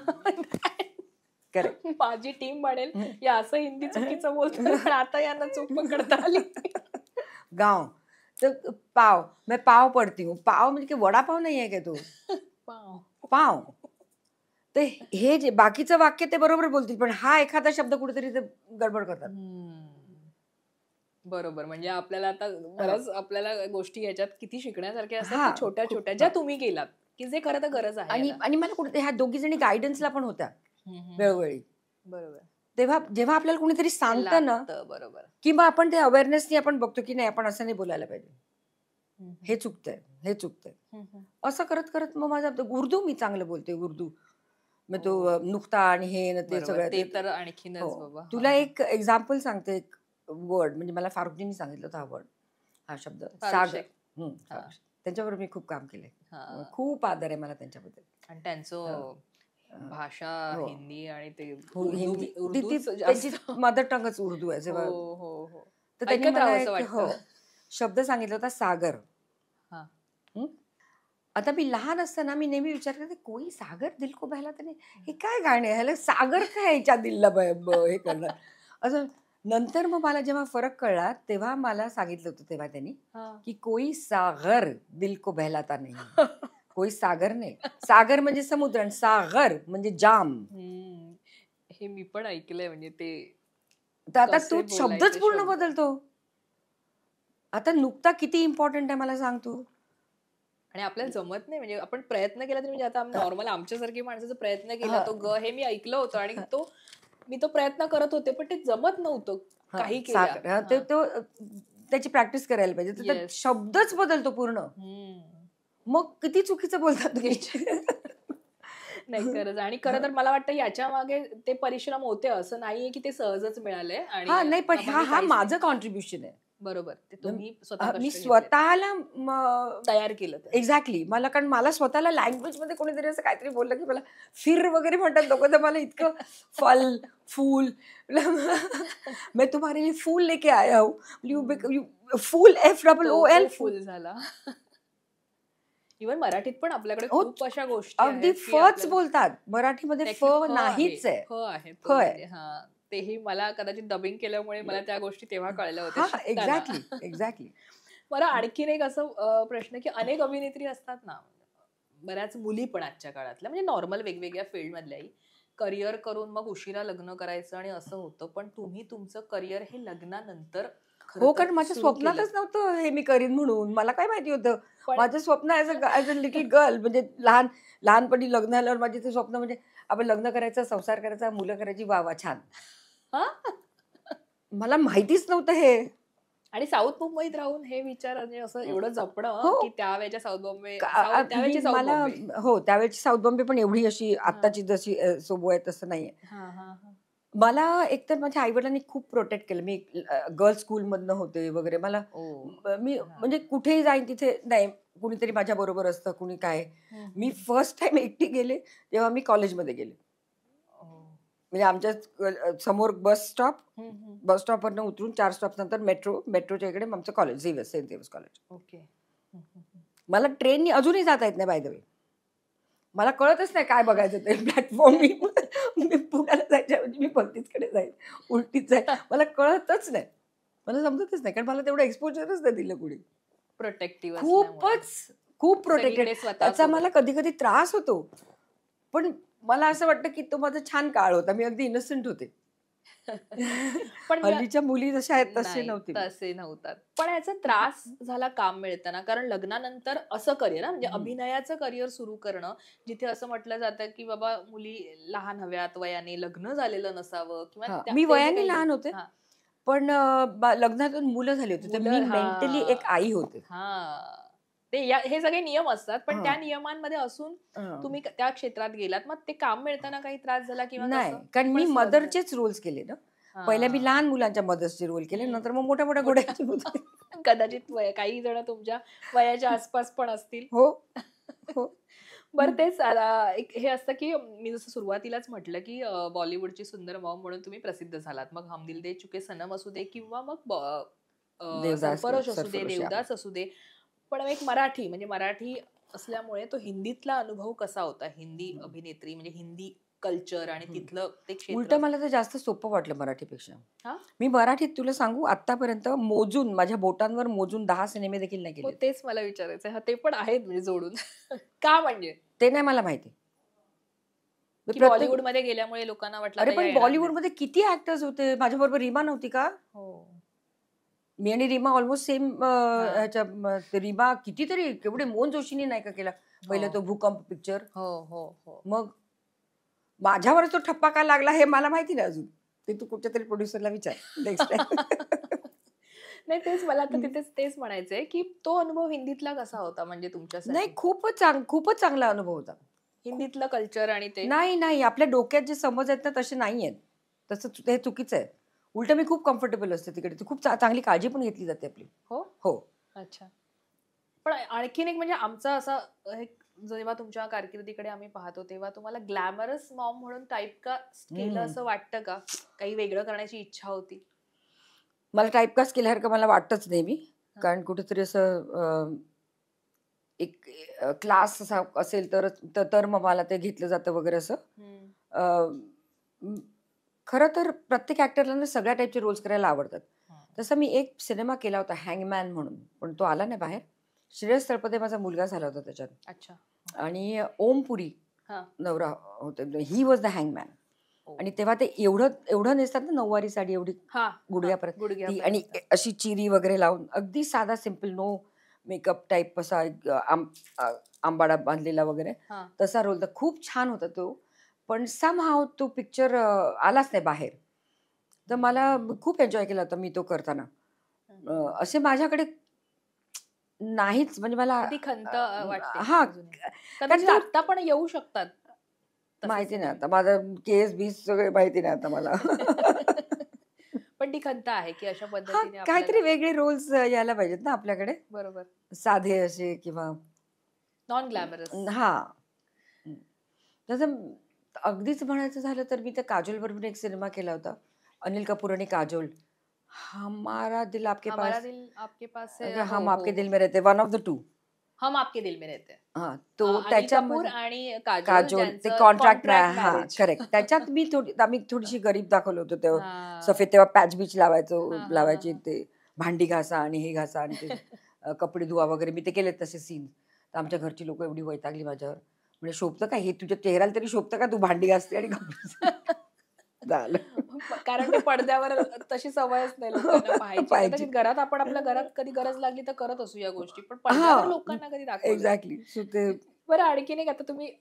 [SPEAKER 1] करेक्ट.
[SPEAKER 2] माझी टीम म्हणेल या असं हिंदी चुकीचं बोलतो, पण आता यांना चूक पकडता आली.
[SPEAKER 1] गाव तर पाव, मैं पाव पडती हूँ. पाव म्हणजे वडापाव नाही आहे का तो? पाव. तर हे जे बाकीचं वाक्य ते बरोबर बोलतील, पण हा एखादा शब्द कुठेतरी ते गडबड करतात.
[SPEAKER 2] बरोबर. म्हणजे आपल्याला आता बऱ्याच आपल्याला गोष्टी याच्यात किती शिकण्यासारख्या असतात, छोट्या छोट्या ज्या तुम्ही केलात की जे खरं तर गरज आहे.
[SPEAKER 1] आणि मला कुठे ह्या दोघी जणी गायडन्सला पण होत्या वेळोवेळी.
[SPEAKER 2] बरोबर.
[SPEAKER 1] तेव्हा जेव्हा आपल्याला कोणीतरी सांगतं ना,
[SPEAKER 2] बरोबर,
[SPEAKER 1] की मग आपण ते अवेअरनेसनी आपण बघतो की नाही, आपण असं नाही बोलायला पाहिजे, हे चुकतंय, हे चुकतंय. असं करत करत मग माझा उर्दू मी चांगलं बोलते. उर्दू मग तो नुक्ता आणि हे ते सगळं
[SPEAKER 2] ते तर आणखीनच बाबा.
[SPEAKER 1] तुला एक एक्झाम्पल सांगते, एक वर्ड म्हणजे मला फारुखजींनी सांगितलं होता हा वर्ड, हा शब्द सागर. त्यांच्याबरोबर मी खूप काम केलंय, खूप आदर आहे मला त्यांच्याबद्दल.
[SPEAKER 2] आणि त्यांचं भाषा हिंदी आणि ते
[SPEAKER 1] त्यांची मदर टंगच उर्दू आहे. तर त्यांनी मला शब्द सांगितला होता सागर. आता मी लहान असताना मी नेहमी विचार करते कोई सागर दिल को बहलाता नाही, हे काय गाणे ह्याला सागर काय याच्या दिलला हे करणार असं. नंतर मग मला जेव्हा फरक कळला तेव्हा मला सांगितलं होतं तेव्हा त्यांनी की कोई सागर दिल को बहलाता नाही. कोई सागर नाही, सागर म्हणजे समुद्र आणि सागर म्हणजे जाम.
[SPEAKER 2] हे मी पण ऐकलंय. म्हणजे ते
[SPEAKER 1] तर आता
[SPEAKER 2] कसे
[SPEAKER 1] तू
[SPEAKER 2] बोलायचे
[SPEAKER 1] शब्दच पूर्ण
[SPEAKER 2] शब्द.
[SPEAKER 1] बदलतो. आता नुकता किती इम्पॉर्टंट आहे मला सांग तू.
[SPEAKER 2] आणि आपल्याला जमत नाही, म्हणजे आपण प्रयत्न केला तरी, म्हणजे आता नॉर्मल आमच्यासारखी माणसाचा प्रयत्न केला,
[SPEAKER 1] हा,
[SPEAKER 2] तो ग हे मी ऐकलं होतं आणि
[SPEAKER 1] हा,
[SPEAKER 2] मी तो प्रयत्न करत होते, पण ते जमत नव्हतं
[SPEAKER 1] हा,
[SPEAKER 2] काही केल्या.
[SPEAKER 1] साखर हा, ते तो त्याची प्रॅक्टिस करायला पाहिजे. तर
[SPEAKER 2] येस.
[SPEAKER 1] शब्दच बदलतो पूर्ण. मग किती चुकीचं बोलता तुम्ही.
[SPEAKER 2] नाही, खरंच. आणि खरं तर मला वाटतं याच्या मागे ते परिश्रम होते, असं नाहीये की ते सहजच मिळाले आणि
[SPEAKER 1] हा नाही, पण
[SPEAKER 2] बाबांनी
[SPEAKER 1] हा
[SPEAKER 2] काहीच
[SPEAKER 1] माझं कॉन्ट्रीब्युशन आहे.
[SPEAKER 2] बरोबर, ते तुम्ही स्वतः
[SPEAKER 1] मी
[SPEAKER 2] कष्ट घेतले,
[SPEAKER 1] स्वतःला
[SPEAKER 2] तयार केलं ते.
[SPEAKER 1] एक्झॅक्टली मला, कारण मला स्वतःला लँग्वेज मध्ये कोणीतरी असं काहीतरी बोललं की मला फिर वगैरे म्हणतात लोक, तर मला इतकं फल फूल मैं तुम्हारे लिए फूल लेके आया हूँ, यू फूल FOOL
[SPEAKER 2] तो
[SPEAKER 1] फूल.
[SPEAKER 2] फुल झाला. इव्हन मराठीत पण आपल्याकडे
[SPEAKER 1] हो,
[SPEAKER 2] खूप अशा गोष्टी
[SPEAKER 1] अगदी
[SPEAKER 2] आहेत की
[SPEAKER 1] फच
[SPEAKER 2] आपल्याला
[SPEAKER 1] बोलतात मराठीमध्ये. फ
[SPEAKER 2] त्याची फ आहे,
[SPEAKER 1] नाहीच आहे.
[SPEAKER 2] फ आहे
[SPEAKER 1] फ
[SPEAKER 2] तो,
[SPEAKER 1] आहे.
[SPEAKER 2] म्हणजे हा, तेही मला कदाचित डबिंग केल्यामुळे मला त्या गोष्टी तेव्हा कळल्या होत्या
[SPEAKER 1] हा
[SPEAKER 2] शिकताना.
[SPEAKER 1] Exactly exactly.
[SPEAKER 2] मला आणखीन एक असं प्रश्न, की अनेक अभिनेत्री असतात ना, बऱ्याच मुली पण आजच्या काळातल्या, म्हणजे नॉर्मल वेगवेगळ्या फील्ड मधल्याही, करिअर करून मग उशिरा लग्न करायचं आणि असं होतं, पण तुम्ही तुमचं करिअर हे लग्नानंतर
[SPEAKER 1] हो,
[SPEAKER 2] खरं तर
[SPEAKER 1] कारण माझ्या
[SPEAKER 2] सुरू केलं.
[SPEAKER 1] स्वप्नातच नव्हतं हे मी करीन म्हणून. मला काय माहिती होतं.
[SPEAKER 2] पण
[SPEAKER 1] माझं स्वप्न ॲज अ लिटिल गर्ल, म्हणजे लहानपणी लग्न झाल्यावर माझे ते स्वप्न म्हणजे आपण लग्न करायचं, संसार करायचा, मुलं करायची, वा वा छान.
[SPEAKER 2] हा,
[SPEAKER 1] मला माहितीच नव्हतं हे.
[SPEAKER 2] आणि साऊथ मुंबईत राहून हे विचार, म्हणजे असं एवढं जपणं,
[SPEAKER 1] हो.
[SPEAKER 2] की त्यावेळेच्या साऊथ बॉम्बे,
[SPEAKER 1] मी
[SPEAKER 2] त्यावेळेची साऊथ
[SPEAKER 1] मला
[SPEAKER 2] बॉम्बे.
[SPEAKER 1] हो, त्यावेळची साऊथ बॉम्बे पण एवढी अशी
[SPEAKER 2] हा
[SPEAKER 1] आत्ताची जशी सोबो आहे तसं नाहीये.
[SPEAKER 2] हा हा हा.
[SPEAKER 1] मला एकतर माझ्या आई-वडिलांनी खूप प्रोटेक्ट केलं. मी गर्ल्स स्कूलमधनं होते वगैरे. मला
[SPEAKER 2] ओ.
[SPEAKER 1] मी
[SPEAKER 2] हा.
[SPEAKER 1] म्हणजे कुठेही जाईन तिथे नाही, कुणीतरी माझ्याबरोबर असतं, कुणी काय. मी फर्स्ट टाईम एकटी गेले, तेव्हा मी कॉलेजमध्ये गेले. म्हणजे आमच्या समोर बस स्टॉपवरनं उतरून 4 स्टॉप नंतर मेट्रोच्या इकडे आमचं college, saint Xavier's college.
[SPEAKER 2] Okay.
[SPEAKER 1] मला ट्रेननी अजूनही जाता येत नाही, बाय द वे. मला कळतच नाही काय बघायचं ते प्लॅटफॉर्म. मी पुण्याला जायच्या ऐवजी मी पलतीचकडे जाईल, उलटीच जाईल. मला कळतच नाही. मला समजतच नाही, कारण मला तेवढं एक्सपोजरच नाही दिलं कुणी.
[SPEAKER 2] प्रोटेक्टिव्ह
[SPEAKER 1] खूप प्रोटेक्टेड. त्याचा मला कधी कधी त्रास होतो. पण मला असं वाटतं की तो माझा छान काळ होता. मी अगदी इनोसेंट होते.
[SPEAKER 2] पण
[SPEAKER 1] हल्लीच्या मुली जशा आहेत तसे
[SPEAKER 2] नाही,
[SPEAKER 1] नव्हते.
[SPEAKER 2] तसे नव्हतात. पण याचा त्रास झाला काम मिळताना, कारण लग्नानंतर असं करिअर, म्हणजे अभिनयाचं करिअर सुरू करणं, जिथे असं म्हटलं जातं की बाबा मुली लहान हव्यात वयाने, लग्न झालेलं नसावं, किंवा
[SPEAKER 1] मी
[SPEAKER 2] ते जे
[SPEAKER 1] वयाने
[SPEAKER 2] काही
[SPEAKER 1] लहान होते, पण लग्नातून मुलं झाली होती, तर मी मेंटली एक आई होते.
[SPEAKER 2] हे सगळे नियम असतात, पण त्या नियमांमध्ये असून तुम्ही त्या क्षेत्रात गेलात, मग ते काम मिळताना काही त्रास झाला किंवा
[SPEAKER 1] नाही,
[SPEAKER 2] कसं?
[SPEAKER 1] कारण मी
[SPEAKER 2] पण सहज झालं.
[SPEAKER 1] मदरचेच रोल्स केले ना. पहिल्या मी लहान मुलांच्या मदर्सचे रोल केले, नंतर मग मोठ्या मोठ्या घोड्यांचे होते.
[SPEAKER 2] कदाचित काही जण तुमच्या वयाच्या आसपास पण असतील.
[SPEAKER 1] हो हो.
[SPEAKER 2] बरं, तेच एक हे असतं की मी जसं सुरुवातीलाच म्हटलं की बॉलिवूडची सुंदर मॉम म्हणून तुम्ही प्रसिद्ध झालात. मग हम दिल दे चुके सनम असू दे, किंवा मग सरफरोश असू दे, देवदास असू दे. पण एक मराठी, म्हणजे मराठी असल्यामुळे तो हिंदीतला अनुभव कसा होता? हिंदी अभिनेत्री, म्हणजे हिंदी कल्चर आणि तिथलं ते क्षेत्र.
[SPEAKER 1] उलट मला तर जास्त सोपं वाटलं मराठीपेक्षा.
[SPEAKER 2] हा,
[SPEAKER 1] मी मराठीत तुला सांगू, आतापर्यंत मोजून, माझ्या बोटांवर मोजून 10 सिनेमे देखील नाही केले.
[SPEAKER 2] तेच मला विचारायचं. हा, ते पण आहेत म्हणजे जोडून. का, म्हणजे
[SPEAKER 1] ते नाही मला माहिती.
[SPEAKER 2] बॉलिवूडमध्ये गेल्यामुळे लोकांना वाटलं
[SPEAKER 1] अरे पण बॉलिवूडमध्ये किती ऍक्टर्स होते. माझ्याबरोबर रीमा नव्हती का? मी आणि रीमा ऑलमोस्ट सेम ह्याच्या. रीमा कितीतरी, केवढे मोहन जोशीने नाही का केला पहिला तो भूकंप पिक्चर. मग माझ्यावर तो ठप्पा का लागला हे मला माहिती नाही अजून. ते तू कुठच्या तरी प्रोड्युसरला विचार नेक्स्ट टाइम.
[SPEAKER 2] नाही, तेच मला आता तेच म्हणायचंय की तो अनुभव हिंदीतला कसा होता, म्हणजे तुमच्यासाठी?
[SPEAKER 1] नाही, खूपच चांगला अनुभव होता.
[SPEAKER 2] हिंदीतलं कल्चर आणि ते
[SPEAKER 1] नाही, आपल्या डोक्यात जे समज आहेत ना तसे नाही आहेत. तसं हे चुकीचं आहे. उलट मी खूप कम्फर्टेबल असते तिकडे. खूप चांगली काळजी पण घेतली जाते आपली. हो.
[SPEAKER 2] अच्छा. पण आणखीन एक, म्हणजे आमचा असा जेव्हा तुमच्या कारकिर्दीकडे आम्ही पाहतो, तेव्हा तुम्हाला ग्लॅमरस मॉम म्हणून टाईपकास्ट केलं असं वाटतं का? काही वेगळं करण्याची इच्छा होती?
[SPEAKER 1] मला टाईपकास्ट केल्यासारखं मला वाटतच नाही मी. कारण कुठेतरी असं एक क्लास असा असेल तर मग मला ते घेतलं जातं वगैरे असं. खरं तर प्रत्येक ऍक्टरला सगळ्या टाईपचे रोल्स करायला आवडतात. तसं मी एक सिनेमा केला होता हँगमॅन म्हणून, पण तो आला नाही बाहेर. श्रेयस तळपदे माझा मुलगा झाला होता त्याच्यात.
[SPEAKER 2] अच्छा.
[SPEAKER 1] आणि ओम पुरी नवरा होते. He was the हँगमॅन. आणि तेव्हा ते एवढं एवढं नेसतात ना, नऊवारी साडी एवढी
[SPEAKER 2] हा
[SPEAKER 1] गुडघ्यापर्यंत ती,
[SPEAKER 2] गुडघ्यापर्यंत.
[SPEAKER 1] आणि अशी चिरी वगैरे लावून अगदी साधा सिम्पल, नो मेकअप टाईप असा एक आंबाडा बांधलेला वगैरे
[SPEAKER 2] हा.
[SPEAKER 1] तसा रोल. तर खूप छान होता तो. पण समहाव तो पिक्चर आलाच नाही बाहेर. तर मला खूप एन्जॉय केला होता मी तो करताना. असे माझ्याकडे नाहीच, म्हणजे मला
[SPEAKER 2] ती खंत वाटते
[SPEAKER 1] हा
[SPEAKER 2] अजूनही. कदाचित
[SPEAKER 1] तो-
[SPEAKER 2] आता पण येऊ शकतात तसे
[SPEAKER 1] माहिती नाही
[SPEAKER 2] सिनेमे.
[SPEAKER 1] आता, माझं केस बीस सगळे माहिती नाही आता मला.
[SPEAKER 2] पण ती खंत आहे की अशा
[SPEAKER 1] हा,
[SPEAKER 2] पद्धतीने
[SPEAKER 1] काहीतरी
[SPEAKER 2] आपल्याला.
[SPEAKER 1] वेगळे रोल्स यायला पाहिजेत ना आपल्याकडे,
[SPEAKER 2] बरोबर.
[SPEAKER 1] साधे असे किंवा
[SPEAKER 2] नॉन ग्लॅमरस.
[SPEAKER 1] हा. तसं अगदीच म्हणायचं झालं तर मी त्या काजोल बरोबर एक सिनेमा केला होता, अनिल कपूर आणि काजोल, हमारा दिल आपके
[SPEAKER 2] हमारा
[SPEAKER 1] पास,
[SPEAKER 2] दिल आपके पास है.
[SPEAKER 1] हम
[SPEAKER 2] हो,
[SPEAKER 1] आपके
[SPEAKER 2] हो,
[SPEAKER 1] दिल
[SPEAKER 2] हो.
[SPEAKER 1] में रहते, वन ऑफ द टू.
[SPEAKER 2] हम आपके दिल में रहते.
[SPEAKER 1] हा, तो
[SPEAKER 2] अनिल कपूर
[SPEAKER 1] त्याच्यामध्ये
[SPEAKER 2] आणि काजोल
[SPEAKER 1] काजोल ते
[SPEAKER 2] ज्यांचं
[SPEAKER 1] कॉन्ट्रॅक्ट
[SPEAKER 2] कॉन्ट्रॅक्ट
[SPEAKER 1] हा
[SPEAKER 2] मॅरेज.
[SPEAKER 1] करेक्ट. त्याच्यात मी आम्ही थोडीशी गरीब दाखवलं होतं तेव्हा.
[SPEAKER 2] हा.
[SPEAKER 1] सफेद तेव्हा पॅच बीच
[SPEAKER 2] हा, हा,
[SPEAKER 1] लावायचे,
[SPEAKER 2] हा.
[SPEAKER 1] ते भांडी घासा आणि हे घासा आणि ते कपडे धुवा वगैरे, मी ते केले तसे सीन. तर आमच्या घरची लोक एवढी वैतागली माझ्यावर, म्हणजे शोभतं का हे, तुझ्या चेहऱ्याला तरी शोभतं का, तू भांडी घासते आणि कपडे झालं.
[SPEAKER 2] कारण ते पडद्यावर तशी सवयच नाही लोकांना पाहायची.
[SPEAKER 1] पाहायची.
[SPEAKER 2] कदाचित घरात आपण आपल्या घरात कधी गरज लागली तर करत असू या गोष्टी, पण
[SPEAKER 1] हा,
[SPEAKER 2] पडद्यावर लोकांना कधी दाखवलं.
[SPEAKER 1] एक्झॅक्टली. सो ते
[SPEAKER 2] बरं, आणखीन एक, आता तुम्ही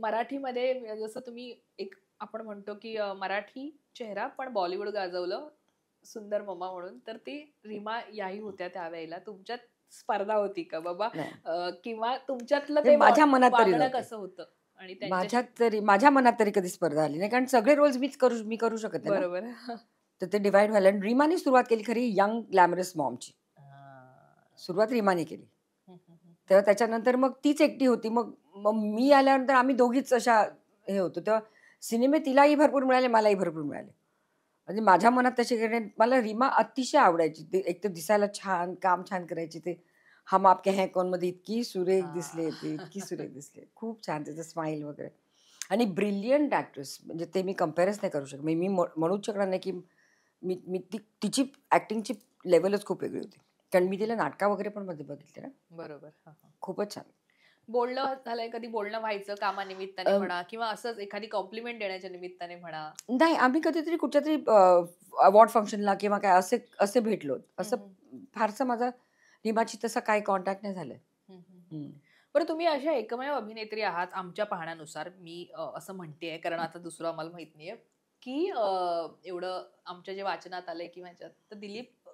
[SPEAKER 2] मराठीमध्ये जसं तुम्ही एक आपण म्हणतो की मराठी चेहरा पण बॉलिवूड गाजवलं सुंदर मम्मा म्हणून, तर ती रीमा याही होत्या त्यावेळेला. तुमच्यात स्पर्धा होती का बाबा, किंवा तुमच्यातलं
[SPEAKER 1] हे
[SPEAKER 2] ते
[SPEAKER 1] माझ्या मनात तरी
[SPEAKER 2] वागणं
[SPEAKER 1] नव्हतं.
[SPEAKER 2] कसं होतं आणि त्यांच्याशी?
[SPEAKER 1] माझ्या मनात तरी कधी स्पर्धा आली नाही, कारण सगळे रोल्स मी करू शकत नाही ना.
[SPEAKER 2] बरोबर.
[SPEAKER 1] तर ते डिवाइड व्हायला, आणि रीमाने सुरुवात केली खरी यंग ग्लॅमरस मॉमची. सुरुवात रीमाने केली. तेव्हा त्याच्यानंतर मग तीच एकटी होती. मग मग मी आल्यानंतर आम्ही दोघीच अशा हे होतो. तेव्हा सिनेमे तिलाही भरपूर मिळाले, मलाही भरपूर मिळाले. म्हणजे माझ्या मनात तशी काही नाही. मला रीमा अतिशय आवडायची. ते एक तर दिसायला छान, काम छान करायची. ते हम आपके हैं कौन मध्ये इतकी सुरेख दिसले, ते इतकी सुरेख दिसले. खूप छान त्याचं स्माईल वगैरे, आणि ब्रिलियंट ॲक्ट्रेस. म्हणजे ते मी कम्पेअरच नाही करू शकत. मी म्हणूच शकणार नाही की मी तिची ॲक्टिंगची लेवलच खूप वेगळी होती. कारण मी तिला नाटका वगैरे पण मध्ये बघितले ना.
[SPEAKER 2] बरोबर.
[SPEAKER 1] खूपच छान.
[SPEAKER 2] बोलणं झालंय कधी, बोलणं व्हायचं कामानिमित्ताने म्हणा, किंवा असंच एखादी कॉम्प्लिमेंट देण्याच्या निमित्ताने म्हणा?
[SPEAKER 1] नाही, आम्ही कधीतरी कुठच्या तरी अवॉर्ड फंक्शनला किंवा काय असे भेटलो. असं फारसं माझा रीमाची तसा काही कॉन्टॅक्ट नाही झालाय.
[SPEAKER 2] बरं, तुम्ही अशा एकमेव अभिनेत्री आहात आमच्या पाहण्यानुसार, मी असं म्हणतेय, कारण आता दुसरं आम्हाला माहित नाहीये, की एवढं आमच्या जे वाचनात आलंय की ह्याच्यात, तर दिलीप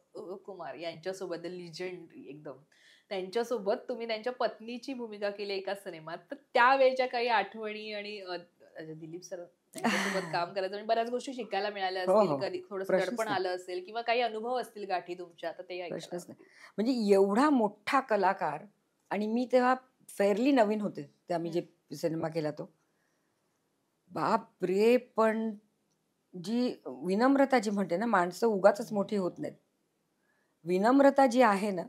[SPEAKER 2] कुमार यांच्यासोबत लिजेंड एकदम, त्यांच्यासोबत तुम्ही त्यांच्या पत्नीची भूमिका केली एका सिनेमात. तर त्यावेळेच्या काही आठवणी, आणि दिलीप सर त्यांच्यासोबत काम करायचं आणि बऱ्याच गोष्टी शिकायला मिळाल्या असतील, कधी थोडंसं दडपण आलं असेल, किंवा काही अनुभव असतील गाठी तुमच्या, तर ते
[SPEAKER 1] प्रश्नच नाही. म्हणजे एवढा मोठा कलाकार, आणि मी तेव्हा फेअरली नवीन होते. ते आम्ही जे सिनेमा केला तो, बाप रे. पण जी विनम्रता जी म्हणते ना, माणसं उगाच मोठी होत नाहीत. विनम्रता जी आहे ना,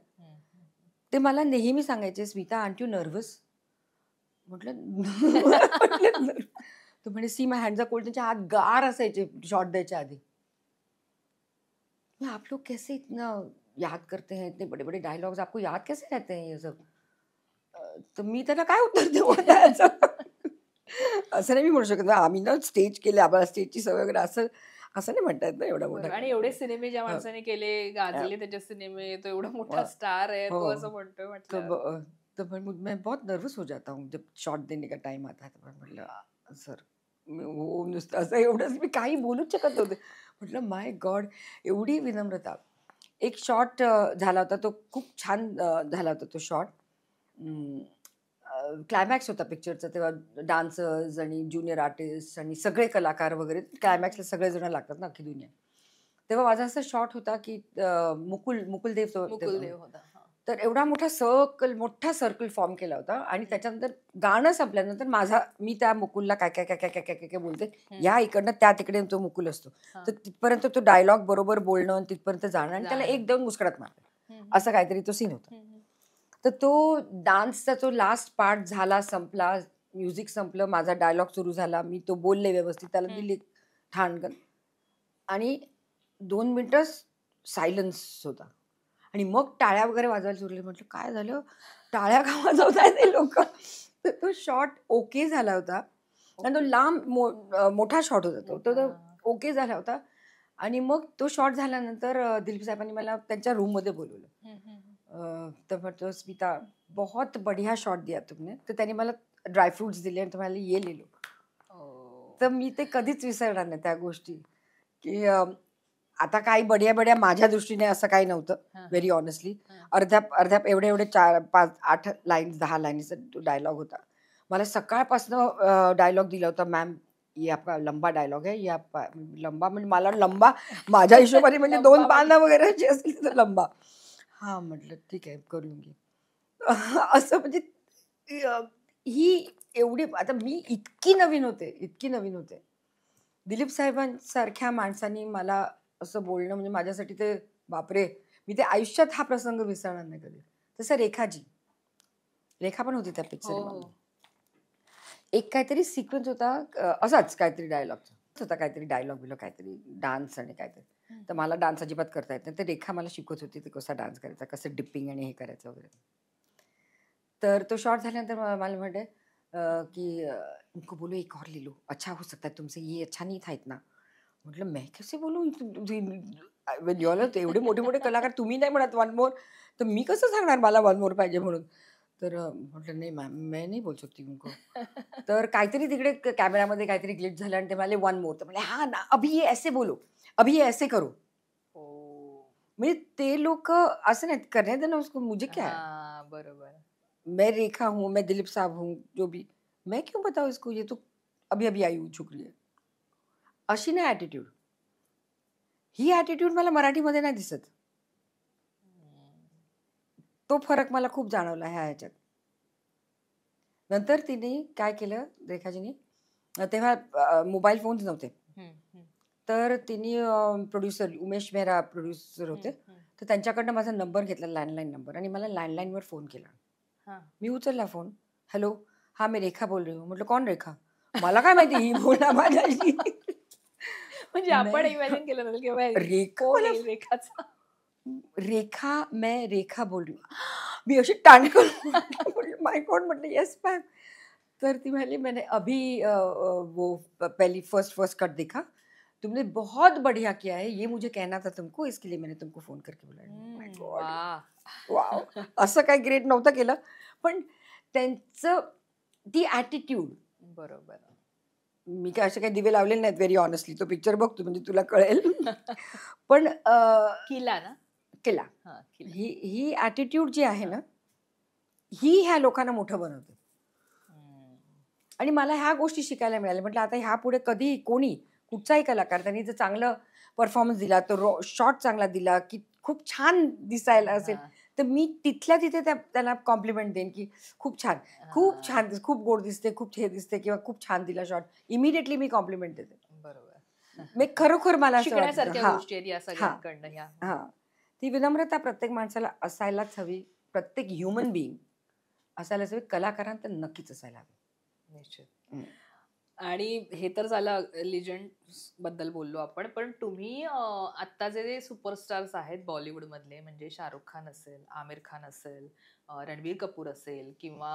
[SPEAKER 1] ते मला नेहमी सांगायचे, स्मिता आंट यू नर्व्हस? म्हटलं तो म्हणे see my hands are cold. त्यांच्या हात गार असायचे शॉट द्यायच्या आधी. आप लोग कैसे इतना याद करते हैं, इतने बड़े बड़े डायलॉग्स आपको याद कैसे रहते हैं ये सब? तर मी त्यांना काय उत्तर देऊ असं नाही मी म्हणू शकत. आम्ही ना स्टेज केले, आम्हाला स्टेजची सवय वगैरे, असं नाही म्हणता येत ना एवढा मोठा.
[SPEAKER 2] आणि एवढे सिनेमे ज्या माणसाने केले, गाजले त्याचे सिनेमे, तो एवढा मोठा स्टार आहे, तो असं म्हणतोय म्हटलं.
[SPEAKER 1] तो मैं बहुत नर्वस हो जाता हूँ जब शॉट देने का टाइम आता है. तो म्हटलं सर हो, नुसतं असं एवढंच, मी काही बोलूच शकत नव्हते. म्हटलं माय गॉड, एवढी विनम्रता. एक शॉट झाला होता, तो खूप छान झाला होता तो शॉट. क्लायमॅक्स होता पिक्चरचा. तेव्हा डान्सर्स आणि ज्युनियर आर्टिस्ट आणि सगळे कलाकार वगैरे क्लायमॅक्सला सगळेजण लागतात ना, अख्खी दुनिया. तेव्हा माझा असा शॉट होता की मुकुलदेव
[SPEAKER 2] होता.
[SPEAKER 1] तर एवढा मोठा सर्कल फॉर्म केला होता, आणि त्याच्यानंतर गाणं संपल्यानंतर मी त्या मुकुलला काय काय काय काय काय काय काय बोलते, या इकडनं त्या तिकडे तो मुकुल असतो, तर तिथपर्यंत तो डायलॉग बरोबर बोलणं, तिथपर्यंत जाणं, आणि त्याला 1-2 मुस्कळात मारलं, असं काहीतरी तो सीन होता. तर तो डान्सचा जो लास्ट पार्ट झाला, संपला, म्युझिक संपलं, माझा डायलॉग सुरू झाला, मी तो बोलले व्यवस्थित, त्याला दिली ठाणगण, आणि 2 मिनिटं सायलन्स होता, आणि मग टाळ्या वगैरे वाजवायला सुरले. म्हटलं काय झालं, टाळ्या का वाजवताय ते लोक? तर तो शॉट ओके झाला होता. आणि तो लांब मोठा शॉट होता तो ओके झाला होता. आणि मग तो शॉट झाल्यानंतर दिलीप साहेबांनी मला त्यांच्या रूममध्ये बोलवलं. तर म्हटलं स्मिता बहुत बढ़िया शॉट दिया तुमने. तर त्यांनी मला ड्रायफ्रुट्स दिले आणि तुम्हाला ये ले लो. तर मी ते कधीच विसरणार नाही त्या गोष्टी की आता काही बढिया बढिया माझ्या दृष्टीने असं काही नव्हतं व्हेरी ऑनेस्टली. अर्ध्या एवढे 4, 5, 8 लाईन्स 10 लाईन्सचा डायलॉग होता. मला सकाळपासून डायलॉग दिला होता, मॅम ये आपका लंबा डायलॉग है, ये आपका लंबा म्हणजे मला लंबा माझ्या हिशोबाने म्हणजे 2 पानं वगैरे जे असतील तर लंबा. हा म्हटलं ठीक आहे करून घे. असं म्हणजे ही एवढी आता मी इतकी नवीन होते. दिलीप साहेबांसारख्या माणसांनी मला असं बोलणं म्हणजे माझ्यासाठी ते बापरे, मी ते आयुष्यात हा प्रसंग विसरणार नाही कधी. तसं रेखा पण होती त्या पिक्चर. एक काहीतरी सिक्वेन्स होता असाच काहीतरी डायलॉग काहीतरी डान्स आणि काहीतरी. तर मला डान्स अजिबात करता येत नाही. तर रेखा मला शिकवत होती ते कसा डान्स करायचा, कसं डिपिंग आणि हे करायचं वगैरे. तर तो शॉट झाल्यानंतर मला म्हणते की उनको बोलो एक और ले लो, अच्छा हो सकता है तुमसे, ये अच्छा नहीं था इतना. म्हटलं मैं कैसे बोलू, एवढे मोठे मोठे कलाकार तुम्ही नाही म्हणत वन मोर, तर मी कसं सांगणार मला वन मोर पाहिजे म्हणून. तर म्हटलं नाही मॅम मैं नहीं बोल सकती उनको. तर काहीतरी तिकडे कॅमेरामध्ये काहीतरी ग्लिच झालं आणि ते म्हणाले वन मोर. तर म्हटले हा ना, अभी ये ऐसे बोलो, अभी ये ऐसे करो. म्हणजे ते लोक असं नाही करणे देना उसको, मुझे क्या है,
[SPEAKER 2] बरोबर.
[SPEAKER 1] मैं रेखा हूँ, मैं दिलीप साहब हूँ, जो भी, मैं क्यों बताऊँ इसको, ये तो अभी अभी आई हुई छोकरी आहे. अशी नाही ॲटिट्यूड. ही ॲटिट्यूड मला मराठीमध्ये नाही दिसत. तो फरक मला खूप जाणवला ह्याच्यात. नंतर तिने काय केलं रेखाजीने, तेव्हा मोबाईल फोन्स नव्हते. तर तिने प्रोड्युसर उमेश मेहरा प्रोड्युसर होते, तर त्यांच्याकडनं माझा नंबर घेतला, लँडलाईन नंबर, आणि मला लँडलाईनवर फोन केला. मी उचलला फोन. हॅलो, हा मैं रेखा बोल रही हूँ. म्हटलं कौन रेखा, मला काय माहिती ही बोलणार माझ्याशी.
[SPEAKER 2] म्हणजे आपण इमॅजिन केलं नसेल किंवा रेखाचा
[SPEAKER 1] रेखा, मैं रेखा बोल रही हूँ. मी अशी टाणकन माय गॉड म्हटलं येस मॅम. तर ती म्हणाली मैंने अभी वो पहली फर्स्ट कट देखा, तुमने बहुत बढ़िया किया है, ये मुझे कहना था तुमको, इसके लिए मैंने तुमको फोन करके बोला. माय गॉड, वाव. असं काही ग्रेट नव्हतं केलं, पण त्यांचं ती ॲटिट्यूड.
[SPEAKER 2] बरोबर.
[SPEAKER 1] मी काय असे काही दिवे लावलेले नाहीत व्हेरी ऑनेस्टली. तो पिक्चर बघतो म्हणजे तुला कळेल. पण केला. ही ॲटिट्यूड जी आहे ना, ही ह्या लोकांना मोठं बनवते. आणि मला ह्या गोष्टी शिकायला मिळाल्या. म्हटलं आता ह्या पुढे कधी कोणी कुठचाही कलाकार त्यांनी जर चांगलं परफॉर्मन्स दिला, तो शॉट चांगला दिला, की खूप छान दिसायला असेल, तर मी तिथल्या तिथे त्याला कॉम्प्लिमेंट देईन की खूप छान, खूप गोड दिसते, खूप हे दिसते, किंवा खूप छान दिला शॉट. इमिडिएटली मी कॉम्प्लिमेंट देते. बरोबर. मी खरोखर मला ती विनम्रता प्रत्येक माणसाला असायलाच हवी. प्रत्येक ह्युमन बिईंग असायलाच हवी. कलाकारांत तर नक्कीच असायला हवी.
[SPEAKER 2] निश्चित. आणि हे तर झालं लिजंड बद्दल बोललो आपण, पण तुम्ही आत्ताचे जे सुपरस्टार्स आहेत बॉलिवूड मधले, म्हणजे शाहरुख खान असेल, आमिर खान असेल, रणबीर कपूर असेल, किंवा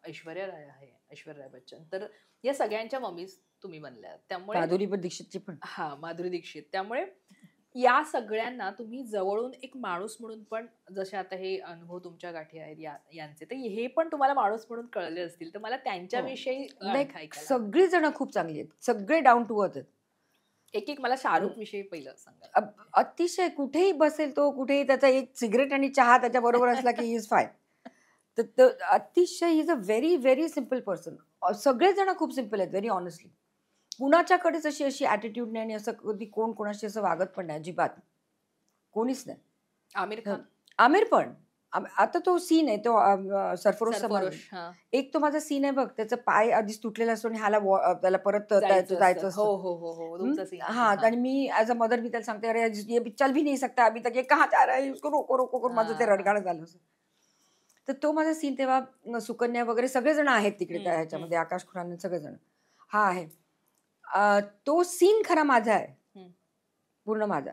[SPEAKER 2] ऐश्वर्या राय बच्चन, तर या सगळ्यांच्या मम्मीज तुम्ही बनल्या. त्यामुळे
[SPEAKER 1] माधुरी दीक्षितची पण.
[SPEAKER 2] माधुरी दीक्षित. त्यामुळे या सगळ्यांना तुम्ही जवळून एक माणूस म्हणून पण, जसे आता हे अनुभव तुमच्या गाठी आहेत यांचे, तर हे पण तुम्हाला माणूस म्हणून कळले असतील, तर मला त्यांच्याविषयी
[SPEAKER 1] सगळी जण खूप चांगली आहेत, सगळे डाऊन टू अर्थ आहेत.
[SPEAKER 2] एक मला शाहरुख विषयी पहिलं सांगा.
[SPEAKER 1] अतिशय कुठेही बसेल तो, कुठेही त्याचा एक सिगरेट आणि चहा त्याच्या बरोबर असला की ही इज फाईन. तर अतिशय he is a very very simple person. सगळेजण खूप सिम्पल आहेत व्हेरी ऑनेस्टली. कुणाच्याकडेच अशी ॲटिट्यूड नाही, आणि असं कधी कोण कोणाशी असं वागत पण नाही अजिबात, कोणीच नाही. आमिर पण. आता तो सीन आहे तो सरफरोश, एक तो माझा सीन आहे बघ, त्याचा पाय आधीच तुटलेला असतो आणि ह्याला त्याला परत जायचं असतं. हा, आणि मी ऍज अ मदर मी त्याला सांगते, अरे ये चल भी नाही सकता अभी तक, ये कहाँ जा रहा है, उसको रोको रोको करून माझं ते रडगाणं झालं. तर तो माझा सीन तेव्हा सुकन्या वगैरे सगळेजण आहेत तिकडे त्या ह्याच्यामध्ये, आकाश खुराना सगळेजण हा आहे. तो सीन खरा माझा आहे, पूर्ण माझा.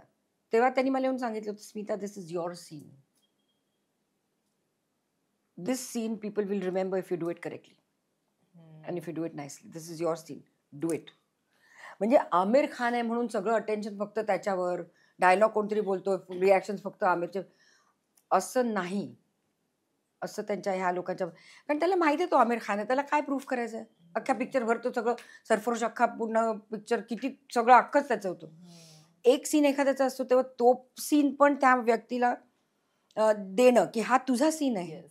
[SPEAKER 1] तेव्हा त्यांनी मला येऊन सांगितलं होतं, Smita this is your scene, this scene people will remember if you do it correctly. And if you do it nicely, this is your scene, do it. म्हणजे आमिर खान आहे म्हणून सगळं अटेन्शन फक्त त्याच्यावर, डायलॉग कोणतरी बोलतो, रिॲक्शन फक्त आमिरचे, असं नाही. असं त्यांच्या ह्या लोकांच्या, कारण त्याला माहिती आहे तो आमिर खान आहे, त्याला काय प्रूफ करायचं आहे. अख्ख्या पिक्चरभर तो सगळं सरफरोश अख्खा पूर्ण पिक्चर किती सगळं अख्खंच त्याचं होतं. एक सीन एखाद्याचा असतो तेव्हा तो सीन पण त्या व्यक्तीला देणं की हा तुझा सीन आहे,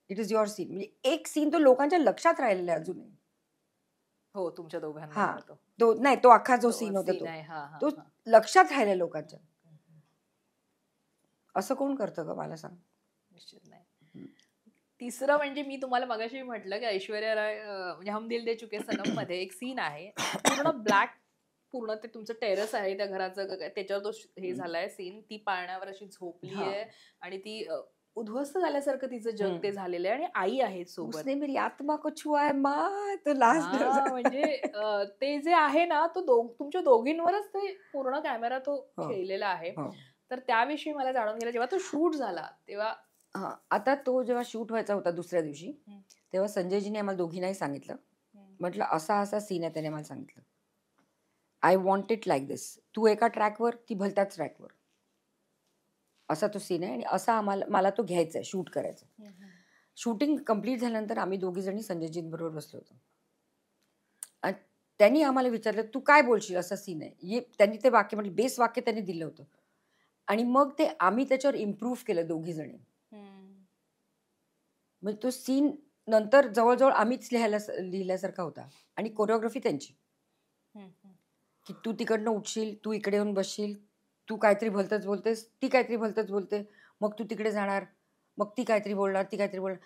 [SPEAKER 1] इट इज युअर सीन. म्हणजे एक सीन तो लोकांच्या लक्षात राहिलेला आहे अजूनही.
[SPEAKER 2] हो, तुमच्या दोघांना
[SPEAKER 1] हा,
[SPEAKER 2] मिळतो.
[SPEAKER 1] तो नाही, तो अख्खा जो
[SPEAKER 2] तो
[SPEAKER 1] सीन होता
[SPEAKER 2] scene आहे, हा, हा,
[SPEAKER 1] तो
[SPEAKER 2] हा.
[SPEAKER 1] लक्षात राहिला लोकांच्या. असं कोण करतं ग, मला सांग.
[SPEAKER 2] निश्चित नाही. तिसरं म्हणजे मी तुम्हाला मगाशी म्हटलं की ऐश्वर्या राय म्हणजे हम दिल दे चुके सनम मध्ये एक सीन आहे, पूर्ण ब्लॅक, पूर्ण ते तुमचं टेरेस आहे त्या घराचं, त्याच्यावर तो हे झालाय सीन, ती पाळण्यावर अशी झोपली आहे आणि ती उद्ध्वस्त झाल्यासारखं तिचं जग ते झालेलं आहे, आणि आई आहे सोबत.
[SPEAKER 1] उसने मेरी आत्मा को छुआ है माँ, तो लास्ट
[SPEAKER 2] म्हणजे ते जे आहे ना, तो तुमच्या दोघींवरच ते पूर्ण कॅमेरा तो खेळलेला आहे. तर त्याविषयी मला जाणून घ्यायला, जेव्हा तो शूट झाला तेव्हा,
[SPEAKER 1] आता तो जेव्हा शूट व्हायचा होता दुसऱ्या दिवशी, तेव्हा संजयजीने आम्हाला दोघींनाही सांगितलं, म्हटलं असा असा सीन आहे, त्याने मला सांगितलं, आय वॉन्ट इट लाईक दिस. तू एका ट्रॅकवर, ती भलत्याच ट्रॅकवर, असा तो सीन आहे आणि असा मला तो घ्यायचा आहे, शूट करायचा. शूटिंग कम्प्लीट झाल्यानंतर आम्ही दोघी जणी संजयजींबरोबर बसलो होतो आणि त्यांनी आम्हाला विचारलं तू काय बोलशील, असा सीन आहे. त्यांनी ते वाक्य म्हटलं, बेस वाक्य त्यांनी दिलं होतं आणि मग ते आम्ही त्याच्यावर इम्प्रूव्ह केलं दोघी जणी. म्हणजे तो सीन नंतर जवळजवळ आम्हीच लिहिल्यासारखा होता आणि कोरिओग्राफी त्यांची, की तू तिकडनं उठशील, तू इकडे येऊन बसशील, तू काहीतरी भलतंच बोलतेस, ती काहीतरी भलतंच बोलते, मग तू तिकडे जाणार, मग ती काहीतरी बोलणार, ती काहीतरी बोलणार.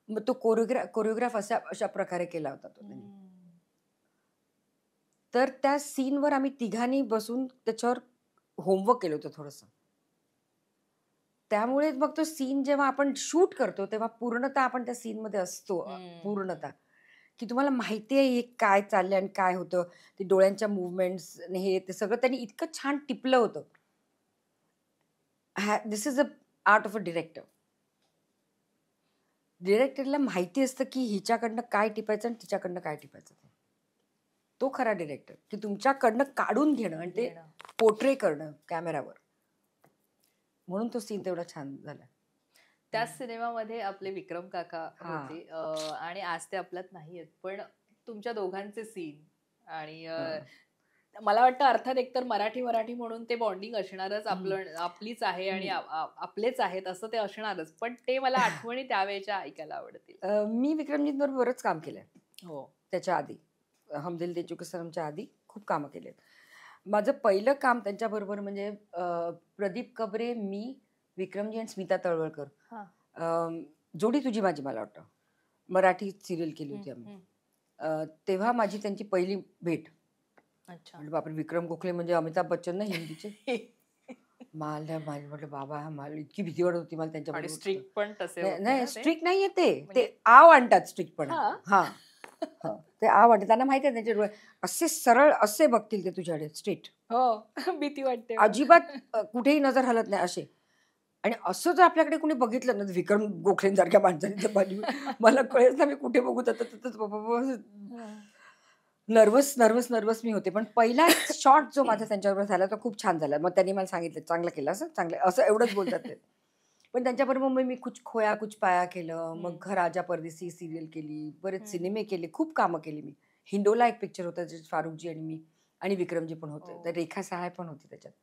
[SPEAKER 1] मग तो कोरिओग्राफ अशा प्रकारे केला होता तो त्यांनी. तर त्या सीनवर आम्ही तिघांनी बसून त्याच्यावर होमवर्क केलं होतं थोडंसं. त्यामुळे मग तो सीन जेव्हा आपण शूट करतो तेव्हा पूर्णतः आपण त्या सीनमध्ये असतो, पूर्णतः, की तुम्हाला माहिती आहे हे काय चाललंय आणि काय होतं. ते डोळ्यांच्या मुवमेंट्स, हे ते सगळं त्यांनी इतकं छान टिपलं होतं. This is a art of a director. डिरेक्टरला माहिती असतं की हिच्याकडनं काय टिपायचं आणि तिच्याकडनं काय टिपायचं. तो खरा डिरेक्टर, की तुमच्याकडनं काढून घेणं आणि ते पोर्ट्रे करणं कॅमेरावर. म्हणून तो सीन तेवढा छान झाला.
[SPEAKER 2] त्याच सिनेमामध्ये आपले विक्रम काका होते आणि आज ते आपल्यात नाही आहेत, पण तुमच्या दोघांचे सीन आणि मला वाटतं अर्थात एकतर मराठी म्हणून ते बॉन्डिंग असणारच, आपलीच आहे आणि आपलेच आहेत असं ते असणारच, पण ते मला आठवणी त्यावेळेच्या ऐकायला आवडतील.
[SPEAKER 1] मी विक्रमजींबरोबर बरंच काम केलंय.
[SPEAKER 2] हो,
[SPEAKER 1] त्याच्या आधी, हम दिल दे चुके सनमच्या आधी खूप कामं केलेत. माझं पहिलं काम त्यांच्याबरोबर म्हणजे प्रदीप कबरे, मी, विक्रमजी आणि स्मिता तळवळकर, जोडी तुझी माझी, मला वाटतं मराठी सिरियल केली होती आम्ही. तेव्हा माझी त्यांची पहिली भेट. म्हणजे बापरे, विक्रम गोखले म्हणजे अमिताभ बच्चन ना हिंदीचे. म्हटलं बाबा, मला इतकी भीती वाटत होती मला त्यांच्याबरोबर.
[SPEAKER 2] स्ट्रिक्ट पण तसे
[SPEAKER 1] नाही, स्ट्रिक्ट नाहीये ते आव आणतात स्ट्रिक्ट पण. हा, ते आव आणतात, त्यांना माहिती आहे त्यांचे डोळे असे सरळ असे बघतील ते तुझ्याकडे स्ट्रेट.
[SPEAKER 2] हो, भीती वाटते,
[SPEAKER 1] अजिबात कुठेही नजर हलत नाही असे. आणि असं जर आपल्याकडे कोणी बघितलं ना, विक्रम गोखलेंसारख्या माणसाने तर मला कळेल ना मी कुठे बघू. नर्वस मी होते. पण पहिला शॉट जो माझा त्यांच्याबरोबर झाला तो खूप छान झाला. मग त्यांनी मला सांगितलं चांगलं केलं, असं चांगलं, असं एवढंच बोलतात ते. पण त्यांच्याबरोबर मग मी कुछ खोया कुछ पाया केलं, मग घर आजा परदेसी सिरियल केली, बरेच सिनेमे केले, खूप कामं केली मी. हिंडोला एक पिक्चर होता ज्याच्यात फारुखजी आणि मी आणि विक्रमजी पण होते, तर रेखा सहाय पण होती त्याच्यात.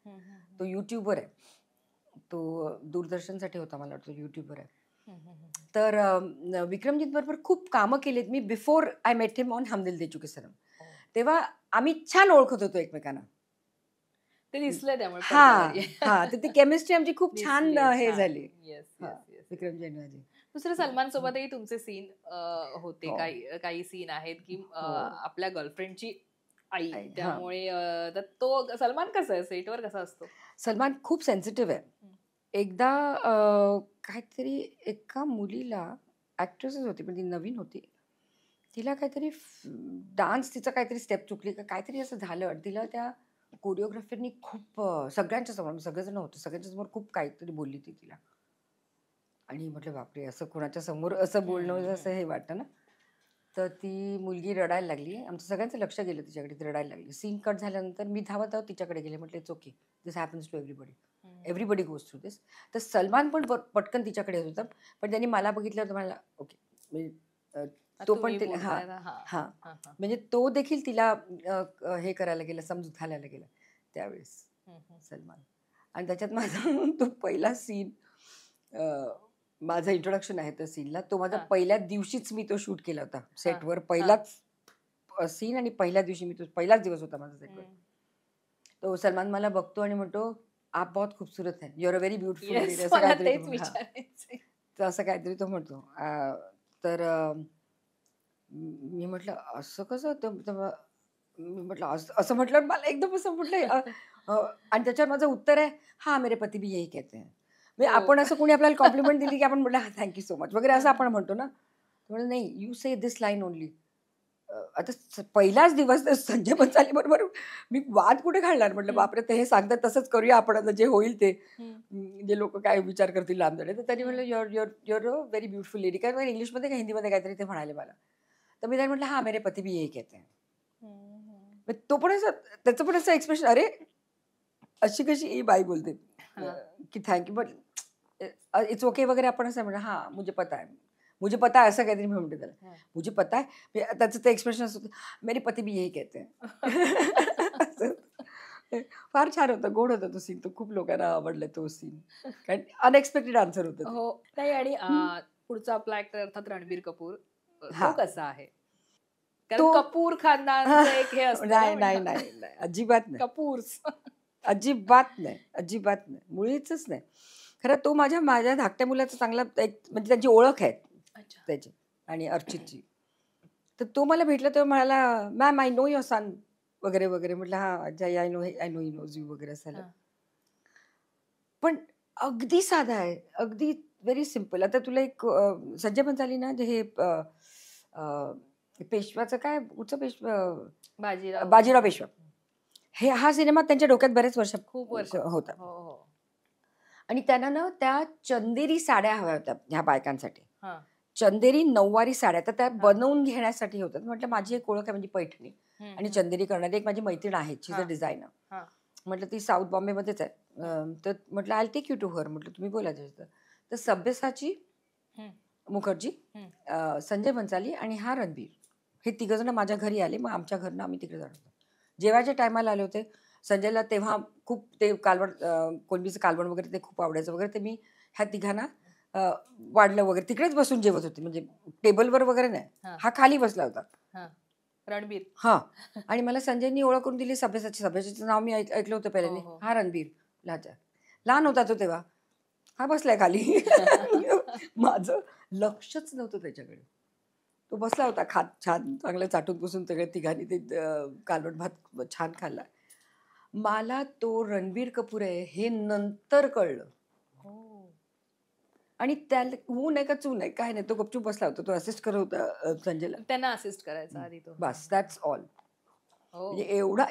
[SPEAKER 1] तो युट्यूबवर आहे, तो दूरदर्शनसाठी होता मला वाटतं, युट्यूबवर आहे. तर विक्रमजींबरोबर खूप कामं केलीत मी before I met him on Hum Dil De चुके सनम. तेव्हा आम्ही छान ओळखत होतो एकमेकांना,
[SPEAKER 2] ते दिसलं त्यामुळे.
[SPEAKER 1] हा, ती केमिस्ट्री आमची खूप छान हे झाली विक्रमजी आणि माझी.
[SPEAKER 2] दुसरं सलमान सोबतही तुमचे सीन होते, काही सीन आहेत की आपल्या गर्लफ्रेंडची आई, त्यामुळे तो सलमान कसा आहे, सेटवर कसा असतो?
[SPEAKER 1] सलमान खूप सेन्सिटिव्ह आहे. एकदा काहीतरी एका मुलीला, ऍक्ट्रेसच होती पण ती नवीन होती, तिला काहीतरी डान्स, तिचं काहीतरी स्टेप चुकली का काहीतरी असं झालं, तिला त्या कोरिओग्राफरनी खूप सगळ्यांच्या समोर, सगळेजण होते, सगळ्यांच्या समोर खूप काहीतरी बोलली ती तिला. आणि म्हटलं बापरे, असं कोणाच्या समोर असं बोलणं असं हे वाटतं ना. तर ती मुलगी रडायला लागली. आमचं सगळ्यांचं लक्ष गेलं तिच्याकडे. ती रडायला लागली. सीन कट झाल्यानंतर मी धावत धावत तिच्याकडे गेले. म्हटलं it's okay, this happens to everybody goes through this. तर सलमान पण पटकन तिच्याकडे येत होता. पण त्यांनी मला बघितलं तर मला ओके, म्हणजे तो पण तिला हां म्हणजे तो देखील तिला हे करायला गेला, समजूत घालायला गेला त्यावेळेस सलमान. आणि त्याच्यात माझा तो पहिला सीन, माझं इंट्रोडक्शन आहे त्या सीनला, तो माझा पहिल्या दिवशीच मी तो शूट केला होता सेटवर. पहिलाच सीन आणि पहिल्या दिवशी मी तो पहिलाच दिवस होता माझा सेटवर. तो सलमान मला बघतो आणि म्हणतो आप बहुत खूबसूरत है, you are a very beautiful, असं काहीतरी तो म्हणतो. तर मी म्हटलं असं कसं, मी म्हटलं असं म्हटलं मला एकदम असं म्हटलं. आणि त्याच्यावर माझं उत्तर आहे, हा मेरे पती भी यही कहते हैं. म्हणजे आपण असं कोणी आपल्याला कॉम्प्लिमेंट दिली की आपण म्हटलं हा थँक्यू सो मच वगैरे असं आपण म्हणतो ना. म्हणजे नाही, you say this line only. आता पहिलाच दिवस संजय बन्साली बरोबर मी वाद कुठे घालणार. म्हटलं बापरे, ते हे सांगतात तसंच करूया आपण, आता जे होईल ते, जे लोक काय विचार करतील लांबदडे. तर त्यांनी म्हटलं your a very beautiful lady. काय इंग्लिशमध्ये का हिंदीमध्ये काहीतरी ते म्हणाले मला. तर मी त्यांनी म्हटलं हा मेरे पती भी यही कहते हैं. तो पण असं, त्याचं पण असं एक्सप्रेशन, अरे अशी कशी ही बाई बोलते की थँक्यू बट इट्स ओके वगैरे आपण असं म्हणलं. हा मुझे पता है असं काहीतरी मी म्हणते त्याला. मुझे पता है, त्याचं ते एक्सप्रेशन असतं, मेरे पती भी यही कहते हैं. फार छान होतं, गोड होता तो सीन. तो खूप लोकांना आवडला तो सीन, कारण अनएक्सपेक्टेड आन्सर होतं.
[SPEAKER 2] हो नाही. आणि पुढचा आपला ऍक्टर अर्थात रणबीर कपूर. तो कसा आहे? कारण कपूर खानदानचं एक हे असतं.
[SPEAKER 1] नाही, अजिबात नाही.
[SPEAKER 2] कपूर्स
[SPEAKER 1] अजिबात नाही, मुळीच नाही. खरं तो माझ्या धाकट्या मुलाचा चांगला एक, म्हणजे त्यांची ओळख आहे त्याची आणि अर्चितची. तर तो मला भेटला तेव्हा म्हणाला, ma'am I know your son वगैरे वगैरे. म्हटलं हा Ajay, I know he knows you वगैरे असं. पण अगदी साधा आहे, अगदी व्हेरी सिम्पल. आता तुला एक संजय बन्साली ना, जे हे पेशवाचं काय, कुठचं पेशवा, बाजीराव पेशवा, हा सिनेमा त्यांच्या डोक्यात बरेच वर्ष होता. आणि त्यांना ना त्या चंदेरी साड्या हव्या होत्या ह्या बायकांसाठी. चंदेरी नऊवारी साड्या, तर त्या बनवून घेण्यासाठी होत्या. म्हटलं माझी एक ओळख आहे म्हणजे पैठणी आणि चंदेरी करणारी एक माझी मैत्रीण आहे, शी इज अ डिझायनर. म्हटलं ती साऊथ बॉम्बेमध्येच आहे. तर म्हटलं I take you to her. म्हटलं तुम्ही बोलायचं. तर सब्यसाची मुखर्जी, संजय बन्साली आणि हा रणबीर, हे तिघजण माझ्या घरी आले. मग आमच्या घरनं आम्ही तिकडे जाणार होतो. जेवायच्या टायमाला आले होते. संजयला तेव्हा खूप ते कालवण, कोलंबीचं कालवण वगैरे ते खूप आवडायचं वगैरे. ते मी ह्या तिघांना वाढलं वगैरे, तिकडेच बसून जेवत होते, म्हणजे टेबलवर वगैरे नाही. हा खाली बसला होता
[SPEAKER 2] रणबीर.
[SPEAKER 1] हा. आणि मला संजयनी ओळख करून दिली सब्यसाचीचं नाव मी ऐकलं होतं पहिल्यांदा. हा रणबीर, लहान होता तो तेव्हा. हा बसलाय खाली. माझं लक्षच नव्हतं त्याच्याकडे. तो बसला होता खात, छान चांगलं चाटून पुसून सगळ्या तिघांनी ते कालवण भात छान खाल्ला. मला तो रणबीर कपूर आहे हे नंतर कळलं. आणि त्याला हू नाही का चू नाही, काय नाही, तो गपचूप बसला होता. तो असिस्ट करत होता संजयला.
[SPEAKER 2] त्यांना असिस्ट करायचा आधी तो.
[SPEAKER 1] बस, दॅट्स ऑल. म्हणजे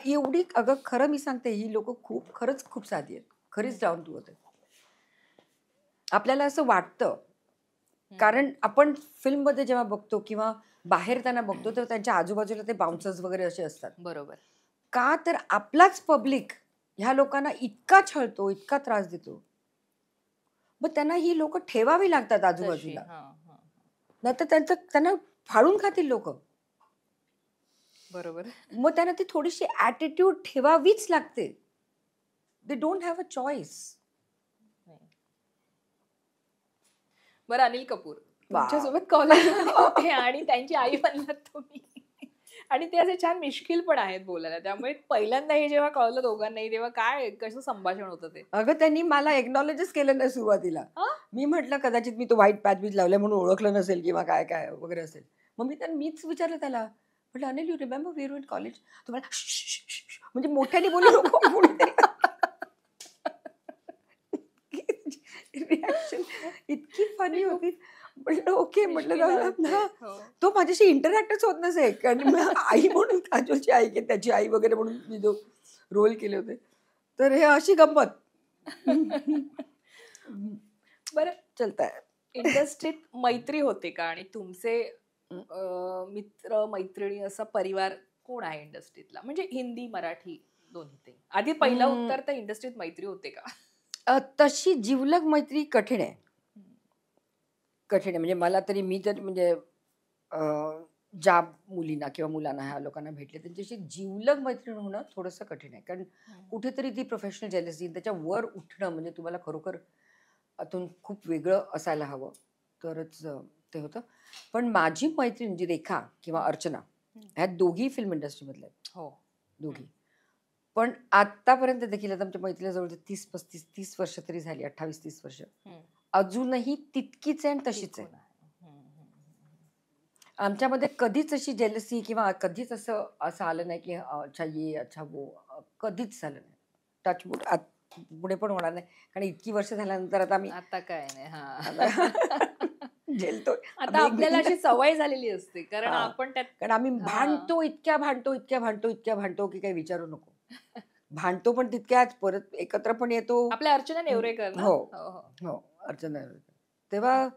[SPEAKER 1] एवढी, अगं खरं मी सांगते, ही लोक खरंच खूप साधी आहेत, खरीच डाऊन टू अर्थ आहेत. आपल्याला असं वाटतं, कारण आपण फिल्ममध्ये जेव्हा बघतो किंवा बाहेर त्यांना बघतो तर त्यांच्या आजूबाजूला ते बाउन्सर्स वगैरे असे असतात.
[SPEAKER 2] बरोबर. का
[SPEAKER 1] तर आपलाच पब्लिक ह्या लोकांना इतका छळतो, इतका त्रास देतो. मग त्यांना ही लोक ठेवावी लागतात आजूबाजूला, नाहीतर त्यांना फाडून खातील लोक.
[SPEAKER 2] बरोबर.
[SPEAKER 1] मग त्यांना ती थोडीशी ॲटिट्यूड ठेवावीच लागते. They don't have a choice.
[SPEAKER 2] बरं, अनिल कपूर तुमच्यासोबत कॉलेजमध्ये होते आणि त्यांची आई बनलात तुम्ही, आणि ते असे छान मिश्किल पण आहेत बोलायला. त्यामुळे पहिल्यांदा हे जेव्हा कळलं दोघांनाही, तेव्हा काय कसं संभाषण होतं ते?
[SPEAKER 1] अगं त्यांनी मला एक्नॉलेजच केलं नाही सुरुवातीला. मी म्हटलं कदाचित मी तो व्हाईट पॅच बीच लावल्या म्हणून ओळखलं नसेल किंवा काय काय वगैरे असेल. मग मीच विचारलं त्याला, म्हटलं Anil you remember we were in college. तुम्हाला म्हणजे मोठ्याने बोलू नको. रिॲक्शन इतकी फनी होती. म्हटलं ओके, म्हटलं तो माझ्याशी इंटरॅक्टच होत नसे. कारण आई म्हणून, काजोलची आई, त्याची आई वगैरे म्हणून मी जो रोल केले होते. तर हे अशी गंमत.
[SPEAKER 2] बरं,
[SPEAKER 1] चलताय.
[SPEAKER 2] इंडस्ट्रीत मैत्री होते का? आणि तुमचे मित्र मैत्रिणी असा परिवार कोण आहे इंडस्ट्रीतला, म्हणजे हिंदी मराठी दोन्ही ते? आधी पहिलं उत्तर तर इंडस्ट्रीत मैत्री होते का?
[SPEAKER 1] तशी जिवलग मैत्री कठीण आहे. कठीण आहे म्हणजे मला तरी, मी तर म्हणजे ज्या मुलींना किंवा मुलांना ह्या लोकांना भेटले त्यांच्याशी जिवलग मैत्रीण होणं थोडंसं कठीण आहे. कारण कुठेतरी ती प्रोफेशनल जेलसी त्याच्या वर उठणं म्हणजे तुम्हाला खरोखर आतून खूप वेगळं असायला हवं तरच ते होतं. पण माझी मैत्रीण जी रेखा किंवा अर्चना ह्या दोघी फिल्म इंडस्ट्रीमधल्या आहेत.
[SPEAKER 2] हो.
[SPEAKER 1] दोघी. पण आतापर्यंत देखील आता आमच्या मैत्रीला जवळ 30 वर्ष तरी झाली, 28-30 वर्ष. अजूनही तितकीच आहे आणि तशीच आहे. आमच्यामध्ये कधीच अशी जेलसी किंवा कधीच असं आलं नाही की अच्छा ये अच्छा वो, कधीच झालं नाही. टचवूड पुढे पण होणार नाही, कारण इतकी वर्ष झाल्यानंतर आता आम्ही
[SPEAKER 2] आता काय नाही.
[SPEAKER 1] झेलतोय.
[SPEAKER 2] आता आपल्याला अशी सवय झालेली असते, कारण आपण त्यात
[SPEAKER 1] कारण आम्ही भांडतो, इतक्या भांडतो की काही विचारू नको. भांडतो पण तितक्याच, परत एकत्र पण येतो.
[SPEAKER 2] आपल्या अर्चना नेवरेकर ना?
[SPEAKER 1] हो हो, अर्चना नेवरेकर. तेव्हा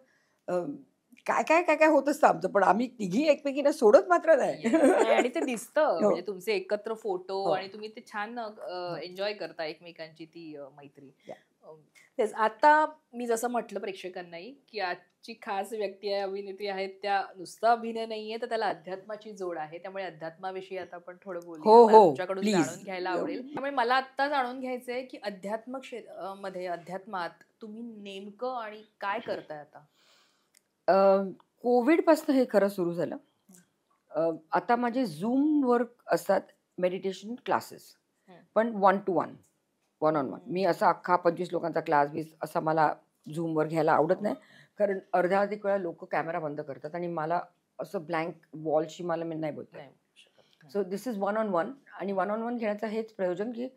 [SPEAKER 1] काय काय काय काय होत असतं आमचं, पण आम्ही तिघी एकमेकींना सोडत मात्र नाही.
[SPEAKER 2] आणि ते दिसतं म्हणजे तुमचे एकत्र फोटो
[SPEAKER 1] हो.
[SPEAKER 2] आणि तुम्ही ते छान एन्जॉय करता एकमेकांची ती मैत्री. तेच आता मी जसं म्हटलं प्रेक्षकांनाही की आजची खास व्यक्ती आहे, अभिनेत्री आहेत, त्या नुसता अभिनय नाहीये तर त्याला अध्यात्माची जोड आहे. त्यामुळे अध्यात्माविषयी आता आपण थोडं बोलूया.
[SPEAKER 1] हो,
[SPEAKER 2] मला
[SPEAKER 1] हो,
[SPEAKER 2] तुमच्याकडून
[SPEAKER 1] please.
[SPEAKER 2] जाणून घ्यायला आवडेल. त्यामुळे मला आता जाणून घ्यायचंय की मध्ये अध्यात्मात तुम्ही नेमकं आणि काय करताय आता?
[SPEAKER 1] कोविडपासून हे खरं सुरू झालं. आता माझे झूम वर्क असतात, मेडिटेशन क्लासेस, पण 1 to 1, 1 on 1. मी असा अख्खा 25 लोकांचा क्लास असा मला झूमवर घ्यायला आवडत नाही, कारण अर्ध्याधिक वेळा लोक कॅमेरा बंद करतात आणि मला असं ब्लँक वॉलशी मला मी नाही बोलत. So this is 1 on 1. आणि 1 on 1 घेण्याचं हेच प्रयोजन की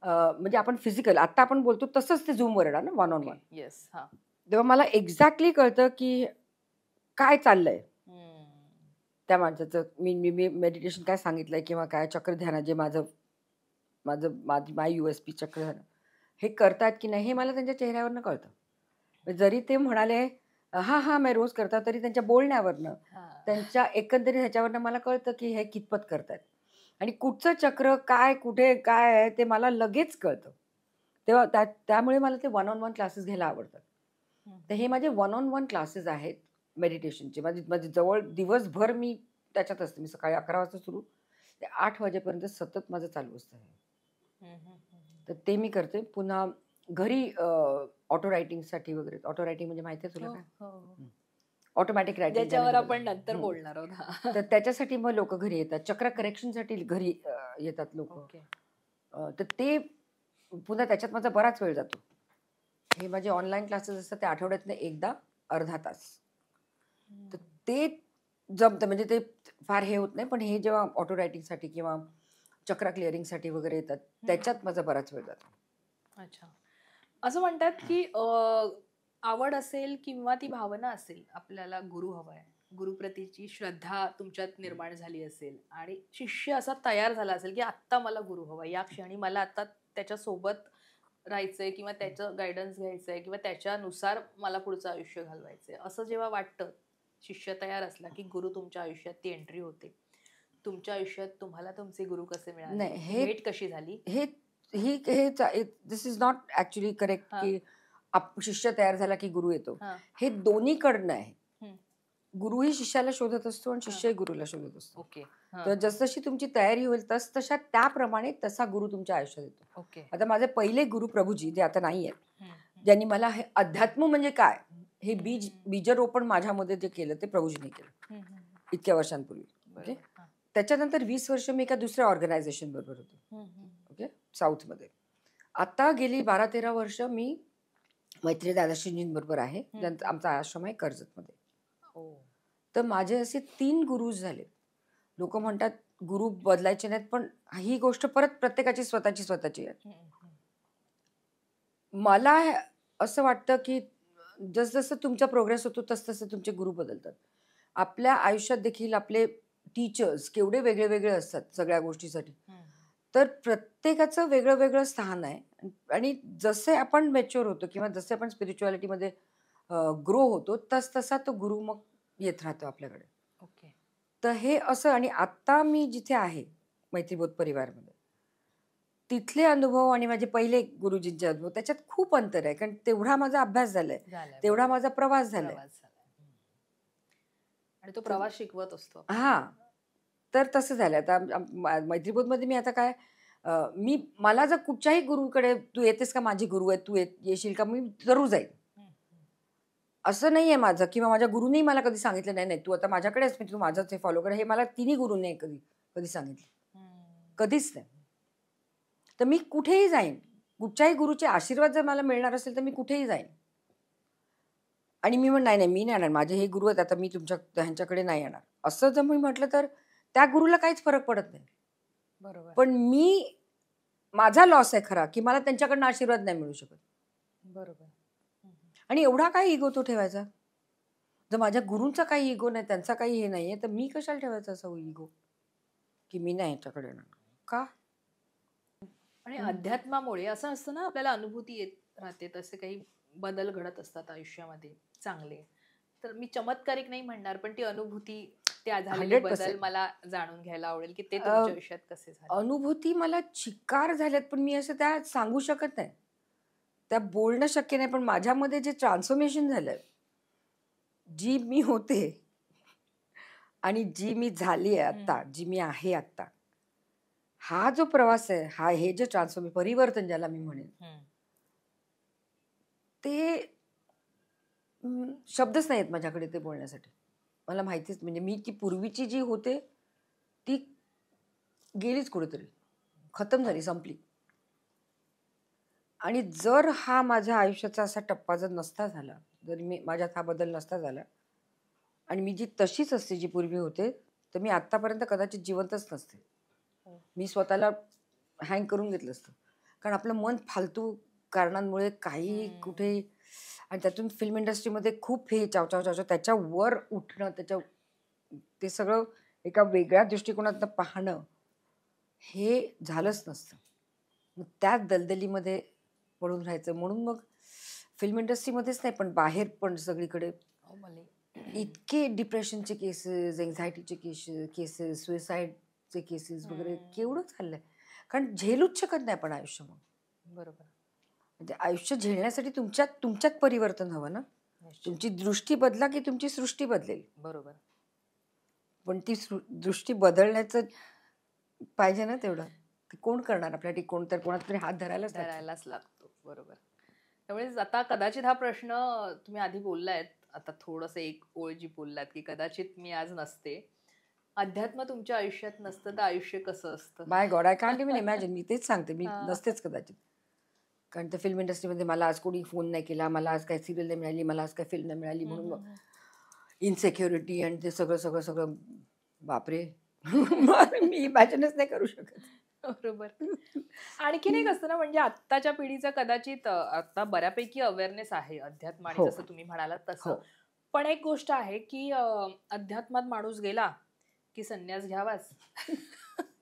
[SPEAKER 1] म्हणजे आपण फिजिकल आता आपण बोलतो तसंच ते झूमवर येणार ना 1 on 1.
[SPEAKER 2] येस.
[SPEAKER 1] तेव्हा मला एक्झॅक्टली कळतं की काय चाललंय त्या माणसाचं. मी मेडिटेशन काय सांगितलंय किंवा काय चक्र ध्यान जे माय USP चक्र ध्यान हे करतात की नाही हे मला त्यांच्या चेहऱ्यावरनं कळतं. जरी ते म्हणाले हा मैं रोज करता, तरी त्यांच्या बोलण्यावरनं त्यांच्या एकंदरीत ह्याच्यावरनं मला कळतं की हे कितपत करतायत आणि कुठचं चक्र काय कुठे काय आहे ते मला लगेच कळतं. तेव्हा त्यामुळे मला ते 1 on 1 क्लासेस घ्यायला आवडतात. तर हे माझे 1 on 1 क्लासेस आहेत मेडिटेशनचे. माझी जवळ दिवसभर मी त्याच्यात असते. मी सकाळी 11 वाजता सुरू ते 8 वाजेपर्यंत सतत माझं चालू असतं. तर ते मी करते. पुन्हा घरी ऑटो रायटिंगसाठी वगैरे. ऑटो रायटिंग म्हणजे माहिती आहे तुला काय? ऑटोमॅटिक रायटिंग,
[SPEAKER 2] त्याच्यावर आपण नंतर बोलणार आहोत.
[SPEAKER 1] तर त्याच्यासाठी मग लोक घरी येतात. चक्र करेक्शनसाठी घरी येतात लोक. तर ते पुन्हा त्याच्यात माझा बराच वेळ जातो. हे माझे ऑनलाईन क्लासेस असतात ते आठवड्यातनं एकदा अर्धा तास. तर ते जमतं म्हणजे ते फार हे होत नाही. पण हे जेव्हा ऑटो रायटिंगसाठी किंवा चक्र क्लिअरिंगसाठी वगैरे येतात त्याच्यात माझा बराच वेळ जातो.
[SPEAKER 2] अच्छा. असं म्हणतात की आवड असेल किंवा ती भावना असेल, आपल्याला गुरु हवाय, गुरुप्रतीची श्रद्धा तुमच्यात निर्माण झाली असेल आणि शिष्य असा तयार झाला असेल की आत्ता मला गुरु हवाय, या क्षणी मला आता त्याच्यासोबत राहायचंय किंवा त्याचं गायडन्स घ्यायचंय किंवा त्याच्यानुसार मला पुढचं आयुष्य घालवायचंय, असं जेव्हा वाटतं, शिष्य तयार असला की गुरु तुमच्या आयुष्यात ती एंट्री होते. तुमच्या आयुष्यात तुम्हाला तुमचे गुरु कसे मिळाले,
[SPEAKER 1] नाही,
[SPEAKER 2] भेट कशी झाली?
[SPEAKER 1] दिस इज नॉट ऍक्च्युअली करेक्ट की शिष्य तयार झाला की गुरु येतो. हे दोन्हीकडनं आहे. गुरुही शिष्याला शोधत असतो आणि शिष्यही गुरुला शोधत असतो. तर जसजशी तुमची तयारी होईल तसतशा त्याप्रमाणे तसा गुरु तुमच्या आयुष्यात येतो. आता माझे पहिले गुरु प्रभूजी जे आता नाही आहेत, ज्यांनी मला हे अध्यात्म म्हणजे काय हे बीजरोपण माझ्यामध्ये जे केलं ते प्रभूजीने केलं इतक्या वर्षांपूर्वी. ओके. त्याच्यानंतर 20 वर्ष मी एका दुसऱ्या ऑर्गनायझेशन बरोबर होते. ओके, साऊथमध्ये. आता गेली 12-13 वर्ष मी मैत्री दादाश्रीजींबरोबर आहे, ज्यांचा आमचा आश्रम आहे कर्जतमध्ये. तर माझे असे 3 गुरुज झाले. लोक म्हणतात गुरु बदलायचे नाहीत, पण ही गोष्ट परत प्रत्येकाची स्वतःची आहे. मला असं वाटतं की जसजसं तुमचा प्रोग्रेस होतो तसतसं तुमचे गुरु बदलतात. आपल्या आयुष्यात देखील आपले टीचर्स केवढे वेगळे वेगळे असतात सगळ्या गोष्टीसाठी. तर प्रत्येकाचं वेगळं वेगळं स्थान आहे आणि जसे आपण मॅच्युअर होतो किंवा जसे आपण स्पिरिच्युअलिटीमध्ये ग्रो होतो तसतसा तो गुरु मग येत राहतो आपल्याकडे.
[SPEAKER 2] ओके.
[SPEAKER 1] तर हे असं. आणि आता मी जिथे आहे मैत्रीबोध परिवारमध्ये, तिथले अनुभव आणि माझे पहिले गुरुजींचे अनुभव त्याच्यात खूप अंतर आहे. कारण तेवढा माझा अभ्यास झालाय, तेवढा माझा प्रवास झालाय.
[SPEAKER 2] आणि तो प्रवास शिकवत असतो.
[SPEAKER 1] हा, तर तसं झालं. आता मैत्रीबोधमध्ये मी आता काय, मला जर कुठच्याही गुरुकडे तू येतेस का, माझी गुरु आहे, तू येशील का, मी जरूर जाईल. असं नाहीये माझं, किंवा माझ्या गुरुनी मला कधी सांगितलं नाही नाही तू आता माझ्याकडेच, मी तू माझंच हे फॉलो कर, हे मला तिन्ही गुरुंनी कधी कधी सांगितलं, कधीच नाही. तर मी कुठेही जाईन, कुठच्याही गुरुचे आशीर्वाद जर मला मिळणार असेल तर मी कुठेही जाईन. आणि मी नाही नाही मी नाही येणार, माझे हे गुरु आहेत, आता मी ह्यांच्याकडे नाही येणार असं जर मी म्हटलं तर त्या गुरुला काहीच फरक पडत नाही.
[SPEAKER 2] बरोबर.
[SPEAKER 1] पण माझा लॉस आहे खरा, की मला त्यांच्याकडनं आशीर्वाद नाही मिळू शकत.
[SPEAKER 2] बरोबर.
[SPEAKER 1] आणि एवढा काय इगो तो ठेवायचा? जर माझ्या गुरूंचा काही इगो नाही, त्यांचा काही हे नाहीये, तर मी कशाला ठेवायचा असं इगो की मी नाही ह्याच्याकडे येणार का?
[SPEAKER 2] आणि अध्यात्मामुळे असं असतं ना, आपल्याला अनुभूती येत राहते, तसे काही बदल घडत असतात आयुष्यामध्ये चांगले. तर मी चमत्कारिक नाही म्हणणार, पण ती अनुभूती, त्या झालेले
[SPEAKER 1] 100%
[SPEAKER 2] बदल मला जाणून घ्यायला आवडेल की ते तुमच्या आयुष्यात कसे झाले.
[SPEAKER 1] अनुभूती मला चिकार झाल्यात, पण मी असं त्या सांगू शकत नाही, त्या बोलणं शक्य नाही. पण माझ्यामध्ये जे ट्रान्सफॉर्मेशन झालंय, जी मी होते आणि जी मी झाली आहे आता, जी मी आहे आता, हा जो प्रवास आहे, हे जे परिवर्तन ज्याला मी म्हणेन, ते शब्दच नाहीत माझ्याकडे ते बोलण्यासाठी. मला माहितीच, म्हणजे मी ती पूर्वीची जी होते ती गेलीच कुठेतरी, खतम झाली, संपली. आणि जर हा माझ्या आयुष्याचा असा टप्पा जर नसता झाला, जर माझ्यात हा बदल नसता झाला आणि मी जी तशीच असते जी पूर्वी होते, तर मी आतापर्यंत कदाचित जिवंतच नसते. मी स्वतःला हँग करून घेतलं असतं. कारण आपलं मन फालतू कारणांमुळे काही कुठे, आणि त्यातून फिल्म इंडस्ट्रीमध्ये खूप हे चावचाव चावचाव, त्याच्यावर उठणं, ते सगळं एका वेगळ्या दृष्टिकोनातनं पाहणं, हे झालंच नसतं. मग त्या दलदलीमध्ये पडून राहायचं. म्हणून मग फिल्म इंडस्ट्रीमध्येच नाही, पण बाहेर पण सगळीकडे इतके डिप्रेशनचे केसेस, एन्झायटीचे केसेस, सुसाईडचे केसेस वगैरे केवढं चाललंय. कारण झेलूच शकत नाही आपण आयुष्य. मग
[SPEAKER 2] बरोबर,
[SPEAKER 1] म्हणजे आयुष्य झेलण्यासाठी तुमच्यात परिवर्तन हवं ना. तुमची दृष्टी बदला की तुमची सृष्टी बदलेल.
[SPEAKER 2] बरोबर.
[SPEAKER 1] पण ती दृष्टी बदलण्याचं पाहिजे ना तेवढं. कोण करणार आपल्यासाठी? कोणाचा तरी हात धरायलाच
[SPEAKER 2] लागतो. बरोबर. त्यामुळे आता कदाचित हा प्रश्न तुम्ही आधी बोललायत, आता थोडंसं एक ओळ जी बोललात की कदाचित मी आज नसते, अध्यात्म तुमच्या आयुष्यात नसतं तर आयुष्य कसं असतं.
[SPEAKER 1] By God, I can't even imagine. मी तेच सांगते, मी नसतेच कदाचित. कारण त्या फिल्म इंडस्ट्रीमध्ये मला आज कोणी फोन नाही केला, मला आज काही सिरियल नाही मिळाली, मला आज काही फिल्म नाही मिळाली, म्हणून मग इनसेक्युरिटी आणि ते सगळं बापरे. मी इमॅजिनच नाही करू शकत.
[SPEAKER 2] बरोबर. आणखीन एक असतं ना, म्हणजे आत्ताच्या पिढीचा कदाचित आता बऱ्यापैकी अवेअरनेस आहे अध्यात्म, आणि जसं तुम्ही म्हणालात तसं. पण एक गोष्ट आहे की अध्यात्मात माणूस गेला की संन्यास घ्यावाच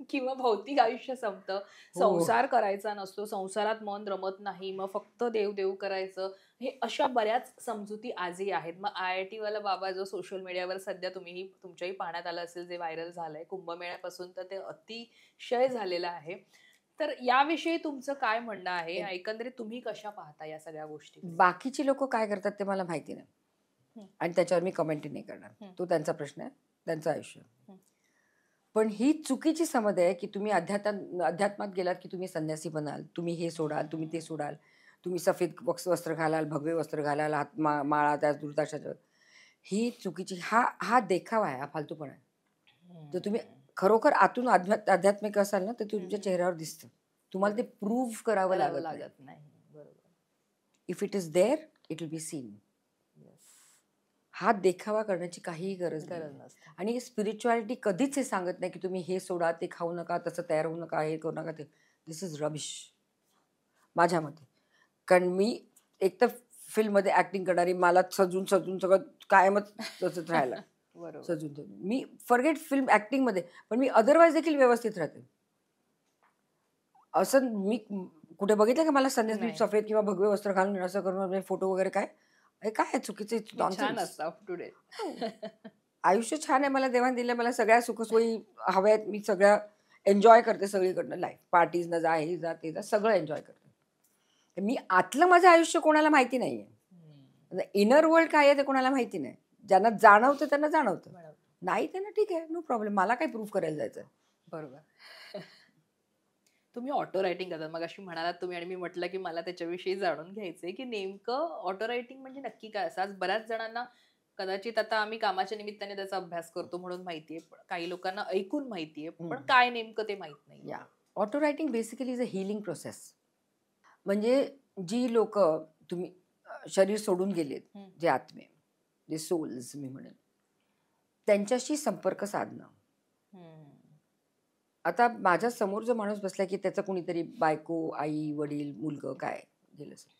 [SPEAKER 2] किंवा भौतिक आयुष्य संपतं, संसार करायचा नसतो, संसारात मन रमत नाही, मग फक्त देव देव करायचं, हे अशा बऱ्याच समजुती आजही आहेत. मग IIT वाला बाबा जो सोशल मीडियावर सध्या तुमच्याही पाहण्यात आलं असेल, जे व्हायरल झालंय कुंभमेळ्यापासून, तर ते अतिशय झालेलं आहे. तर याविषयी तुमचं काय म्हणणं आहे? एकंदरीत तुम्ही कशा पाहता या सगळ्या गोष्टी?
[SPEAKER 1] बाकीची लोक काय करतात ते मला माहिती नाही, आणि त्याच्यावर मी कमेंट नाही करणार. तो त्यांचा प्रश्न आहे, त्यांचं आयुष्य. पण ही चुकीची समज आहे की तुम्ही अध्यात्मात गेलात की तुम्ही संन्यासी बनाल, तुम्ही हे सोडाल, तुम्ही ते सोडाल, तुम्ही सफेद वस्त्र घालाल, भगवे वस्त्र घालाल, हात माळा त्या दुर्दाशाच्या. ही चुकीची, हा देखावा आहे, हा फालतूपणा आहे. जर तुम्ही खरोखर आतून आध्यात्मिक असाल ना, तर तुमच्या चेहऱ्यावर दिसतं. तुम्हाला ते प्रूव्ह करावं लागत नाही. If it is there, it will be seen. हा देखावा करण्याची काहीही गरज नसते. आणि स्पिरिच्युअलिटी कधीच हे सांगत नाही की तुम्ही हे सोडा, ते खाऊ नका, तसं तयार होऊ नका, हे करू नका. दिस इज रबिश माझ्या मते. कारण मी एक तर फिल्ममध्ये ऍक्टिंग करणारी, मला सजून सगळं कायमच तसंच राहायला सजून. मी फॉरगेट फिल्म ऍक्टिंगमध्ये, पण मी अदरवाईज देखील व्यवस्थित राहते. असं मी कुठे बघितलं का मला संन्यास सफेद किंवा भगवे वस्त्र घालून असं करून फोटो वगैरे? काय काय चुकीचं. आयुष्य छान आहे, मला देवाने दिलं, मला सगळ्या सुखसोयी हव्या आहेत, मी सगळ्या एन्जॉय करते सगळीकडनं लाईफ, पार्टीजनं जा, हे जा ते जा, सगळं एन्जॉय करते. मी आतलं माझं आयुष्य कोणाला माहिती नाहीये, इनर वर्ल्ड काय आहे ते कोणाला माहिती नाही. ज्यांना जाणवतं त्यांना जाणवतं, नाही त्यांना ठीक आहे, नो प्रॉब्लेम, मला काय प्रूव्ह करायला जायचं.
[SPEAKER 2] बरोबर. तुम्ही ऑटो रायटिंग करतात, मग अशी म्हणालात तुम्ही, आणि मी म्हटलं की मला त्याच्याविषयी जाणून घ्यायचंय की नेमकं ऑटो रायटिंग म्हणजे नक्की काय असं. आज बऱ्याच जणांना कदाचित आता आम्ही कामाच्या निमित्ताने त्याचा अभ्यास करतो म्हणून माहितीये, पण काही लोकांना ऐकून माहितीये, पण काय नेमकं ते माहित नाही.
[SPEAKER 1] Auto writing basically is a healing process. म्हणजे जी लोक तुम्ही शरीर सोडून गेलेत, जे आत्मे, जे सोल्स मी म्हणेन, त्यांच्याशी संपर्क साधणं. आता माझ्या समोर जो माणूस बसला की त्याचा कुणीतरी बायको, आई, वडील, मुलगा काय गेलं असेल,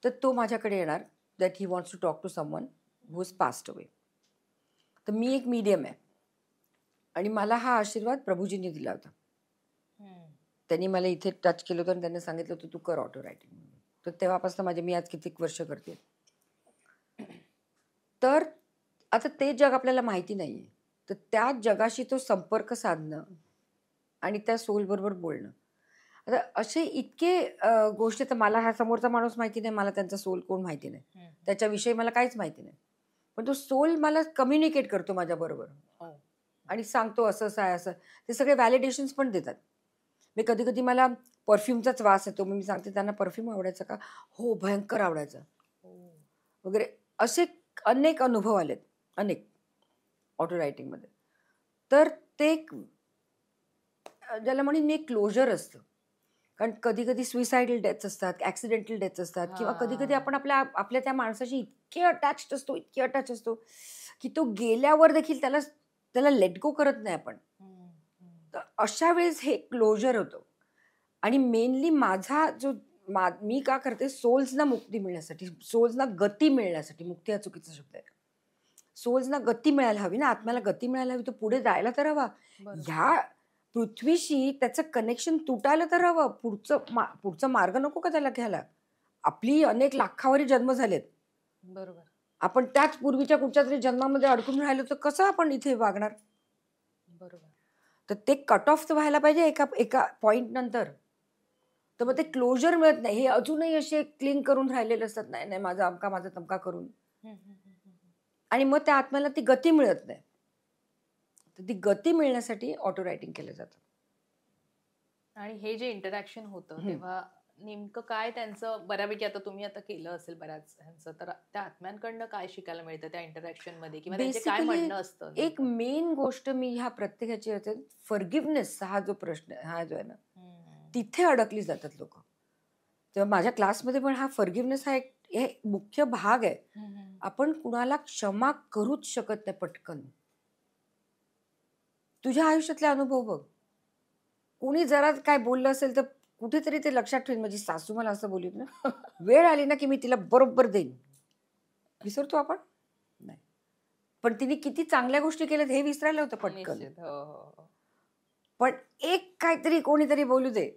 [SPEAKER 1] तर तो माझ्याकडे येणार that he wants to talk to someone who is passed away. तर मी एक मीडियम आहे आणि मला हा आशीर्वाद प्रभूजींनी दिला होता. त्यांनी मला इथे टच केलं होतं आणि त्यांनी सांगितलं होतं तू कर ऑटो रायटिंग. तर तेव्हापासून मी आज कित्येक वर्ष करते. तर आता ते जग आपल्याला माहिती नाहीये, तर त्या जगाशी तो संपर्क साधणं आणि त्या सोल बरोबर बोलणं. आता असे इतके गोष्टी, तर मला हा समोरचा माणूस माहिती नाही, मला त्यांचा सोल कोण माहिती नाही, त्याच्याविषयी मला काहीच माहिती नाही, पण तो सोल मला कम्युनिकेट करतो माझ्या बरोबर आणि सांगतो असं असं आहे, असं. ते सगळे व्हॅलिडेशन्स पण देतात. मी कधी कधी मला परफ्यूमचाच वास येतो, मी सांगते त्यांना परफ्यूम आवडायचा का, हो भयंकर आवडायचा वगैरे. असे अनेक अनुभव आलेत, अनेक ऑटो रायटिंगमध्ये. तर ते ज्याला म्हणून मी एक क्लोजर असतं. कारण कधी कधी सुइसाइडल डेथ्स असतात, ॲक्सिडेंटल डेथ्स असतात, किंवा कधी कधी आपण आपल्या त्या माणसाशी इतके अटॅच असतो की तो गेल्यावर देखील त्याला लेट गो करत नाही आपण. तर अशा वेळेस हे क्लोजर होतं. आणि मेनली माझा जो मी का करते, सोल्सना मुक्ती मिळण्यासाठी, सोल्सना गती मिळण्यासाठी. मुक्ती हा चुकीचा शब्द आहे. सोल्सना गती मिळायला हवी ना, आत्म्याला गती मिळायला हवी, तो पुढे जायला तर हवा. ह्या पृथ्वीशी त्याचं कनेक्शन तुटायला तर हवं. पुढचा मार्ग नको का त्याला घ्यायला. आपली अनेक लाखावरी जन्म झालेत,
[SPEAKER 2] बरोबर,
[SPEAKER 1] आपण त्याच पूर्वीच्या कुठच्या तरी जन्मामध्ये अडकून राहिलो तर कसं आपण इथे वागणार.
[SPEAKER 2] बरोबर.
[SPEAKER 1] तर ते कट ऑफ तर व्हायला पाहिजे एका पॉइंट नंतर. तर मग ते क्लोजर मिळत नाही. हे अजूनही असे क्लिंग करून राहिलेले असतात, नाही नाही माझा अमका माझा तमका करून, आणि मग त्या आत्म्याला ती गती मिळत नाही. तर ती गती मिळण्यासाठी ऑटो रायटिंग केलं जातं.
[SPEAKER 2] आणि हे जे इंटरॅक्शन होतं तेव्हा नेमकं काय त्यांचं, बऱ्यापैकी आता तुम्ही आता केलं असेल बऱ्याच ह्यांचं, तर त्या आत्म्यांकडनं काय शिकायला मिळतं त्या इंटरॅक्शन मध्ये, किंवा त्यांचे काय म्हणणं असतं?
[SPEAKER 1] एक मेन गोष्ट मी ह्या प्रत्येकाची होते, फॉरगिव्हनेस हा जो प्रश्न हा जो आहे ना, तिथे अडकली जातात लोक. तेव्हा माझ्या क्लासमध्ये पण हा फॉरगिव्हनेस हा एक हे मुख्य भाग आहे. आपण कुणाला क्षमा करूच शकत नाही पटकन. तुझ्या आयुष्यातले अनुभव बघ, कोणी जरा काय बोललं असेल तर कुठेतरी ते लक्षात ठेवून, माझी सासू मला असं बोलली ना, वेळ आली ना की मी तिला बरोबर देईन. विसरतो आपण नाही, पण तिने किती चांगल्या गोष्टी केल्यात हे विसरायला होतं पटकन. पण एक काहीतरी कोणीतरी बोलू दे,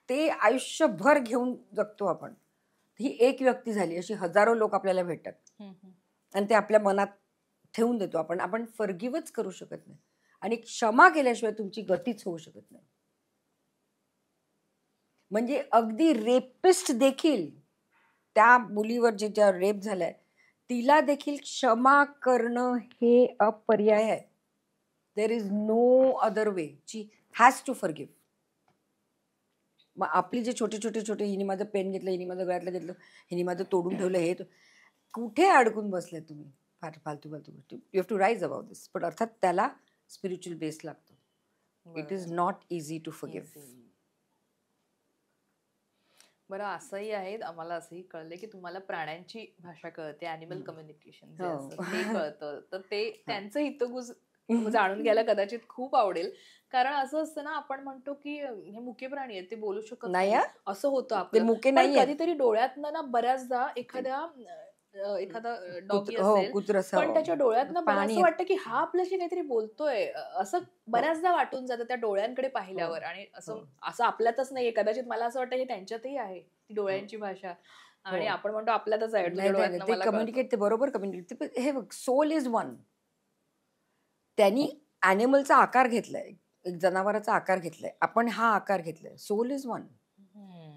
[SPEAKER 1] ते आयुष्यभर घेऊन जगतो आपण. ही एक व्यक्ती झाली, अशी हजारो लोक आपल्याला भेटतात आणि ते आपल्या मनात ठेवून देतो आपण फॉरगिव्हच करू शकत नाही, आणि क्षमा केल्याशिवाय तुमची गतीच होऊ शकत नाही. म्हणजे अगदी रेपिस्ट देखील, त्या मुलीवर ज्या रेप झालाय तिला देखील क्षमा करणं हे अपर्याय आहे. There is no other way. She has to forgive. मग आपली जे छोटे हिने माझं पेन घेतलं, हिने माझं गळ्यातलं घेतलं, हिने माझं तोडून ठेवलं, हे कुठे अडकून बसले तुम्ही, फालतू गोष्टी. You have to rise about this. पण अर्थात त्याला स्पिरिच्युअल बेस लागतो. It is not easy to forgive.
[SPEAKER 2] बरं, असंही आहे, आम्हाला असंही कळलंय की तुम्हाला प्राण्यांची भाषा कळते, ॲनिमल कम्युनिकेशन जे असतं ते कळतं, तर ते त्यांचं हितगुज जाणून घ्यायला कदाचित खूप आवडेल. कारण असं असतं ना, आपण म्हणतो की हे मुके प्राणी आहेत, ते बोलू शकत नाही, असं होतं आपलं. पण कधीतरी डोळ्यातनं ना बऱ्याचदा एखादा डॉगी असेल, पण त्याच्या डोळ्यातनं असं वाटतं की हा आपल्याशी काहीतरी बोलतोय, असं बऱ्याचदा वाटून जातं त्या डोळ्यांकडे पाहिल्यावर. आणि असं आपल्यातच नाहीये, कदाचित मला असं वाटतं हे त्यांच्यातही आहे ती डोळ्यांची भाषा, आणि आपण म्हणतो आपल्यातच आहे,
[SPEAKER 1] कम्युनिकेट, ते बरोबर कम्युनिकेट. हे बघ, सोल इज वन. त्यांनी ॲनिमलचा आकार घेतलाय, एक जनावराचा आकार घेतलाय, आपण हा आकार घेतलाय. Soul is one.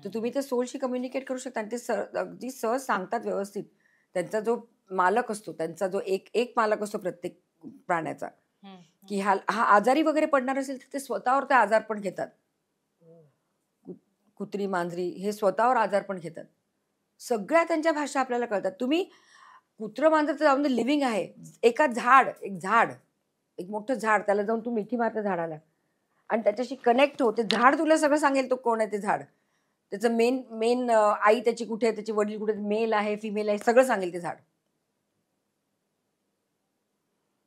[SPEAKER 1] तर तुम्ही त्या सोलशी कम्युनिकेट करू शकता आणि ते अगदी सहज सांगतात व्यवस्थित. त्यांचा जो मालक असतो, त्यांचा जो एक मालक असतो प्रत्येक प्राण्याचा, की हा आजारी वगैरे पडणार असेल तर ते स्वतःवर ते आजार पण घेतात. कुत्री, मांजरी हे स्वतःवर आजार पण घेतात. सगळ्या त्यांच्या भाषा आपल्याला कळतात. तुम्ही कुत्रं मांजर तर जाऊन लिव्हिंग आहे. एक मोठं झाड, त्याला जाऊन तू मिठी मारते झाडाला आणि त्याच्याशी कनेक्ट हो. ते झाड तुला सगळं सांगेल तो कोण आहे ते झाड. त्याचं मेन आई त्याची कुठे आहे, त्याचे वडील कुठे, मेल आहे, फिमेल आहे, सगळं सांगेल ते झाड.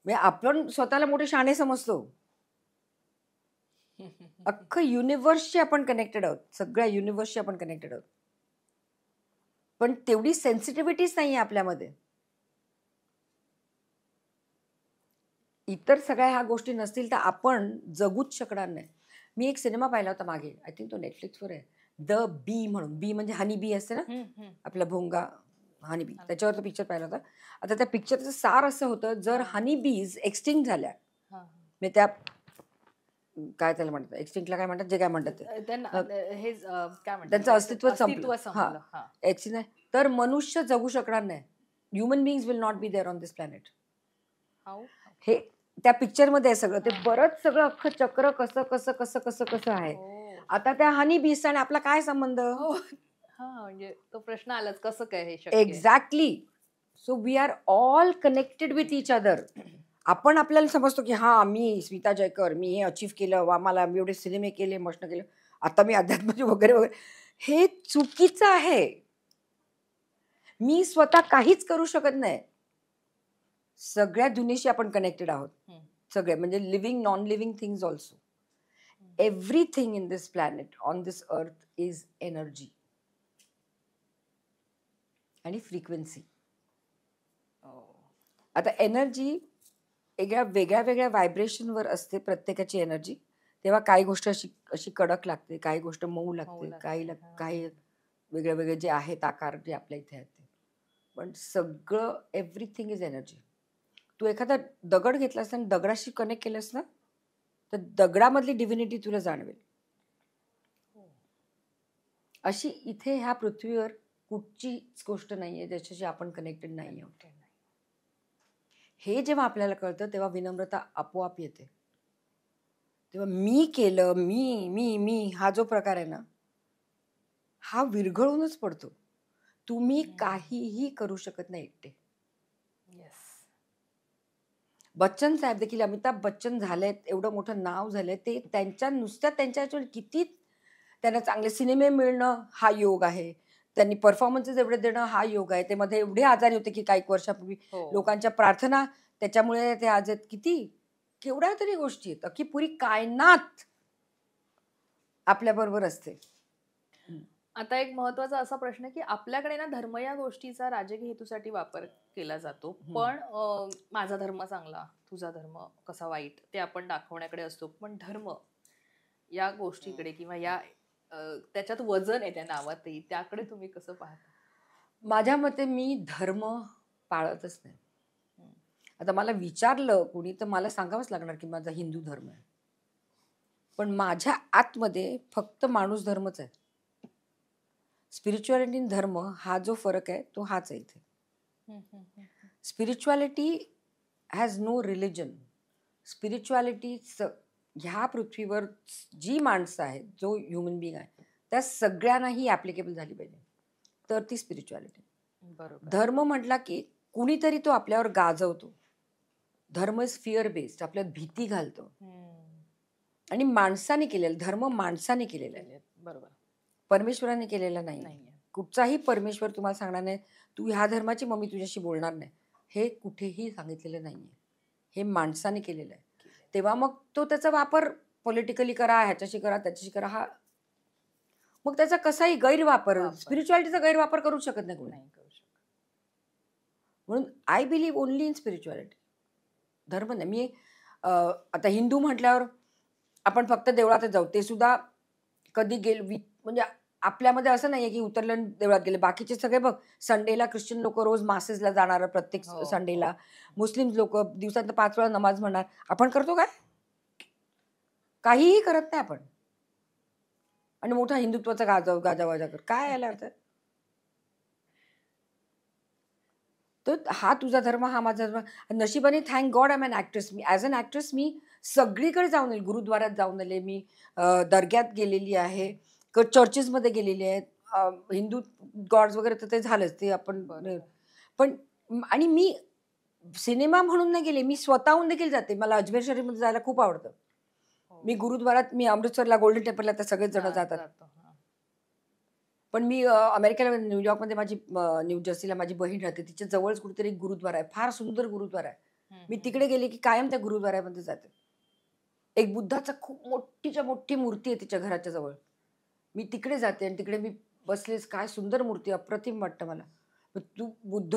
[SPEAKER 1] म्हणजे आपण स्वतःला मोठे शहाणे समजतो. अख्खं युनिव्हर्सशी आपण कनेक्टेड आहोत. सगळ्या युनिव्हर्सशी आपण कनेक्टेड आहोत. पण तेवढी सेन्सिटिव्हिटीच नाही आहे आपल्यामध्ये. इतर सगळ्या ह्या गोष्टी नसतील तर आपण जगूच शकणार नाही. मी एक सिनेमा पाहिला होता मागे, आय थिंक तो नेटफ्लिक्सवर आहे, द बी म्हणून. बी म्हणजे हनी बी असते ना, आपला भोंगा, हनी बी. त्याच्यावर तो पिक्चर पाहिला होता. आता त्या पिक्चरचं सार असं होतं, जर हनी बीज एक्सटिंक्ट झाल्या, म्हणजे त्या काय त्याला म्हणतात, एक्सटिंक्टला काय म्हणतात, जे काय म्हणतात ते, त्यांचं अस्तित्व संपलं, एक्सिडेंट, तर मनुष्य जगू शकणार नाही. Human beings will not be there on this planet. हे त्या पिक्चरमध्ये आहे सगळं. ते बरंच सगळं अख्खं चक्र कसं कसं कसं कसं कसं आहे. आता त्या हनी बीज आणि आपला काय संबंध?
[SPEAKER 2] म्हणजे तो प्रश्न आलाच, कसं काय हे शक्य?
[SPEAKER 1] Exactly. So we are all connected with each other. आपण आपल्याला समजतो की हा, मी स्मिता जयकर, मी हे अचीव्ह केलं, वा मला मी एवढे सिनेमे केले, मस्त केले, आता मी अध्यात्माचे वगैरे वगैरे. हे चुकीचं आहे. मी स्वतः काहीच करू शकत नाही. सगळ्या दुनियेशी आपण कनेक्टेड आहोत. सगळे म्हणजे living, non living things also. Everything in this planet, on this earth, is energy आणि फ्रिक्वेन्सी. आता एनर्जी वेगळ्या वेगळ्या व्हायब्रेशनवर असते प्रत्येकाची एनर्जी. तेव्हा काही गोष्ट अशी कडक लागते, काही गोष्ट मऊ लागते, काही वेगळे वेगळे जे आहेत आकार जे आपल्या इथे आहेत ते. पण सगळं एव्हरीथिंग इज एनर्जी. तू एखादा दगड घेतलास आणि दगडाशी कनेक्ट केलंस ना, तर दगडामधली डिव्हिनिटी तुला जाणवेल. अशी इथे ह्या पृथ्वीवर कुठचीच गोष्ट नाहीये ज्याच्याशी आपण कनेक्टेड नाही आहोत. हे जेव्हा आपल्याला कळतं तेव्हा विनम्रता आपोआप येते. तेव्हा मी केलं, मी मी मी हा जो प्रकार आहे ना, हा विरघळूनच पडतो. तुम्ही काहीही करू शकत नाही एकटे. बच्चन साहेब देखील, अमिताभ बच्चन झालेत, एवढं मोठं नाव झालंय, ते त्यांच्या किती त्यांना चांगले सिनेमे मिळणं हा योग आहे. त्यांनी परफॉर्मन्सेस एवढे देणं हा योग आहे. ते मध्ये एवढे आजारी होते की काही वर्षापूर्वी लोकांच्या प्रार्थना त्याच्यामुळे ते आज आहेत. केवढ्या तरी गोष्टी आहेत. अख्खी पुरी कायनात आपल्या बरोबर असते.
[SPEAKER 2] आता एक महत्वाचा असा प्रश्न की आपल्याकडे ना धर्म या गोष्टीचा राजकीय हेतूसाठी वापर केला जातो. पण माझा धर्म चांगला, तुझा धर्म कसा वाईट, ते आपण दाखवण्याकडे असतो. पण धर्म या गोष्टीकडे किंवा या त्याच्यात वजन आहे त्या नावातही, त्याकडे तुम्ही कसं पाहता?
[SPEAKER 1] माझ्या मते मी धर्म पाळतच नाही. आता मला विचारलं कोणी तर मला सांगावंच लागणार की माझा हिंदू धर्म आहे. पण माझ्या आतमध्ये फक्त माणूस धर्मच आहे. स्पिरिच्युअलिटी आणि धर्म हा जो फरक आहे तो हाच आहे इथे. Spirituality has no religion. Spirituality ह्या पृथ्वीवर जी माणसं आहेत, जो ह्युमन बिंग आहे, त्या सगळ्यांनाही ॲप्लिकेबल झाली पाहिजे, तर ती स्पिरिच्युअलिटी. धर्म म्हटला की कुणीतरी तो आपल्यावर गाजवतो. धर्म इज फिअर बेस्ड, आपल्यात भीती घालतो. आणि माणसाने केलेला धर्म, माणसाने केलेला आहे.
[SPEAKER 2] बरोबर.
[SPEAKER 1] परमेश्वराने केलेला नाही. कुठचाही परमेश्वर तुम्हाला सांगणार नाही तू ह्या धर्माची, मग मी तुझ्याशी बोलणार नाही, हे कुठेही सांगितलेलं नाहीये. हे माणसाने केलेलं आहे. तेव्हा मग तो त्याचा वापर पॉलिटिकली करा, ह्याच्याशी करा, त्याच्याशी करा, हा मग त्याचा कसाही गैरवापर, स्पिरिच्युअलिटीचा गैरवापर करू शकत नाही कोणी. म्हणून I believe only in spirituality. धर्म नाही. मी आता हिंदू म्हटल्यावर आपण फक्त देवळातच जाऊ, ते सुद्धा कधी म्हणजे आपल्यामध्ये असं नाहीये की उतरलं देवळात गेले. बाकीचे सगळे बघ, संडेला ख्रिश्चन लोक रोज मासेसला जाणार प्रत्येक
[SPEAKER 2] हो,
[SPEAKER 1] संडेला. मुस्लिम लोक दिवसात 5 वेळा नमाज म्हणणार. आपण करतो काय? काहीही करत नाही आपण. आणि मोठा हिंदुत्वाचा गाजावाजा कर. काय याला अर्थ आहे? तर हा तुझा धर्म, हा माझा धर्म. नशिबाने thank God I am an actress. मी ॲज अन ॲक्ट्रेस मी सगळीकडे जाऊन आले. गुरुद्वारात जाऊन आले मी, दर्ग्यात गेलेली आहे, चर्चेसमध्ये गेलेली आहे. हिंदू गॉड्स वगैरे तर ते झालंच, ते आपण. पण आणि मी सिनेमा म्हणून नाही गेले, मी स्वतःहून देखील जाते. मला अजमेर शरीफमध्ये जायला खूप आवडतं. मी गुरुद्वारात, मी अमृतसरला गोल्डन टेम्पलला तर सगळेच जण जातात. पण मी अमेरिकेला, न्यूयॉर्कमध्ये माझी न्यू जर्सीला माझी बहीण राहते, तिच्या जवळच कुठेतरी एक गुरुद्वारा आहे, फार सुंदर गुरुद्वारा आहे. मी तिकडे गेले की कायम त्या गुरुद्वारामध्ये जाते. एक बुद्धाचा खूप मोठीच्या मोठी मूर्ती आहे तिच्या घराच्या जवळ. मी तिकडे जाते आणि तिकडे मी बसलेस, काय सुंदर मूर्ती, अप्रतिम वाटतं मला. तू बुद्ध,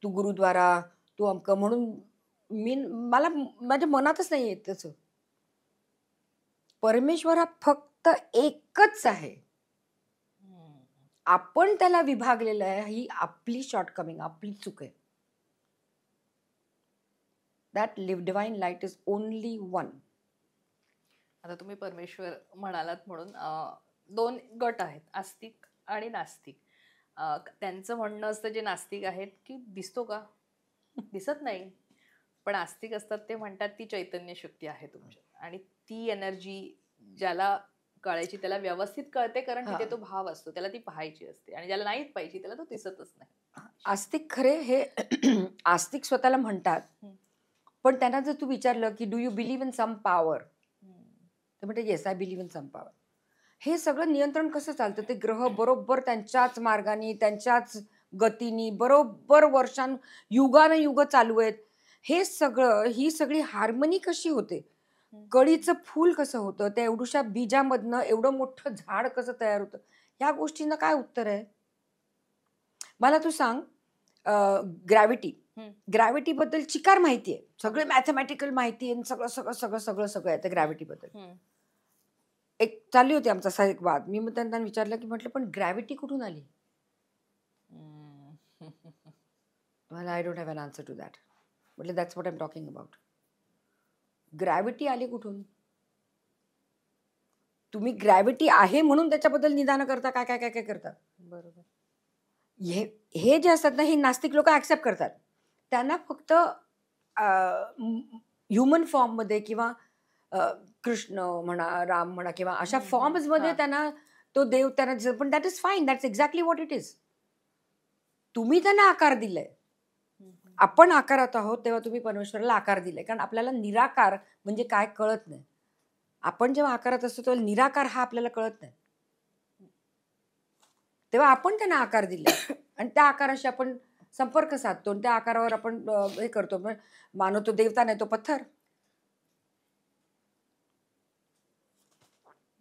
[SPEAKER 1] तू गुरुद्वारा, तू अमकं म्हणून मला माझ्या मनातच नाही येत तसं. परमेश्वर हा फक्त एकच आहे. आपण त्याला विभागलेलं आहे, ही आपली शॉर्टकमिंग, आपली चूक आहे. That divine light is only one.
[SPEAKER 2] आता तुम्ही परमेश्वर म्हणालात म्हणून 2 गट आहेत, आस्तिक आणि नास्तिक. त्यांचं म्हणणं असतं जे नास्तिक आहेत की दिसतो का? दिसत नाही. पण आस्तिक असतात ते म्हणतात ती चैतन्य शक्ती आहे तुमच्या, आणि ती एनर्जी ज्याला कळायची त्याला व्यवस्थित कळते, कारण तिथे तो भाव असतो, त्याला ती पाहायची असते. आणि ज्याला नाहीच पाहिजे त्याला तो दिसतच नाही.
[SPEAKER 1] आस्तिक खरे हे आस्तिक स्वतःला म्हणतात, पण त्यांना जर तू विचारलं की do you believe in some power, तर म्हणते yes I believe in some power. हे सगळं नियंत्रण कसं चालतं? ते ग्रह बरोबर त्यांच्याच मार्गाने, त्यांच्याच गतीने बरोबर युगानं युग चालू आहेत. हे सगळं, ही सगळी हार्मनी कशी होते? कळीचं फूल कसं होतं? त्या एवढ्याशा बीजामधनं एवढं मोठं झाड कसं तयार होतं? ह्या गोष्टींना काय उत्तर आहे? मला तू सांग, ग्रॅव्हिटी, ग्रॅव्हिटी बद्दल चिकार माहिती आहे, सगळे मॅथमॅटिकल माहिती आहे, सगळं सगळं सगळं सगळं सगळं आहे त्या ग्रॅव्हिटी बद्दल. एक चालली होती आमचा असा एक वाद. मी मग त्यांना विचारलं की म्हटलं पण ग्रॅव्हिटी कुठून आली? मला I don't have an answer to that. म्हटलं that's what I am talking about. Gravity आली कुठून? तुम्ही ग्रॅव्हिटी आहे म्हणून त्याच्याबद्दल निदान करता, काय काय काय काय करता.
[SPEAKER 2] बरोबर.
[SPEAKER 1] हे जे असतात ना, हे नास्तिक लोक ऍक्सेप्ट करतात. त्यांना फक्त ह्युमन फॉर्ममध्ये किंवा कृष्ण म्हणा, राम म्हणा किंवा अशा फॉर्म्समध्ये त्यांना तो देव त्यांना, पण that is fine, that's exactly what it is. तुम्ही त्यांना आकार दिलाय. आपण आकारात आहोत तेव्हा तुम्ही परमेश्वराला आकार दिलाय, कारण आपल्याला निराकार म्हणजे काय कळत नाही. आपण जेव्हा आकारात असतो तेव्हा निराकार हा आपल्याला कळत नाही, तेव्हा आपण त्यांना आकार दिले आणि त्या आकाराशी आपण संपर्क साधतो आणि त्या आकारावर आपण हे करतो. मानवतो देवता नाही तो पत्थर.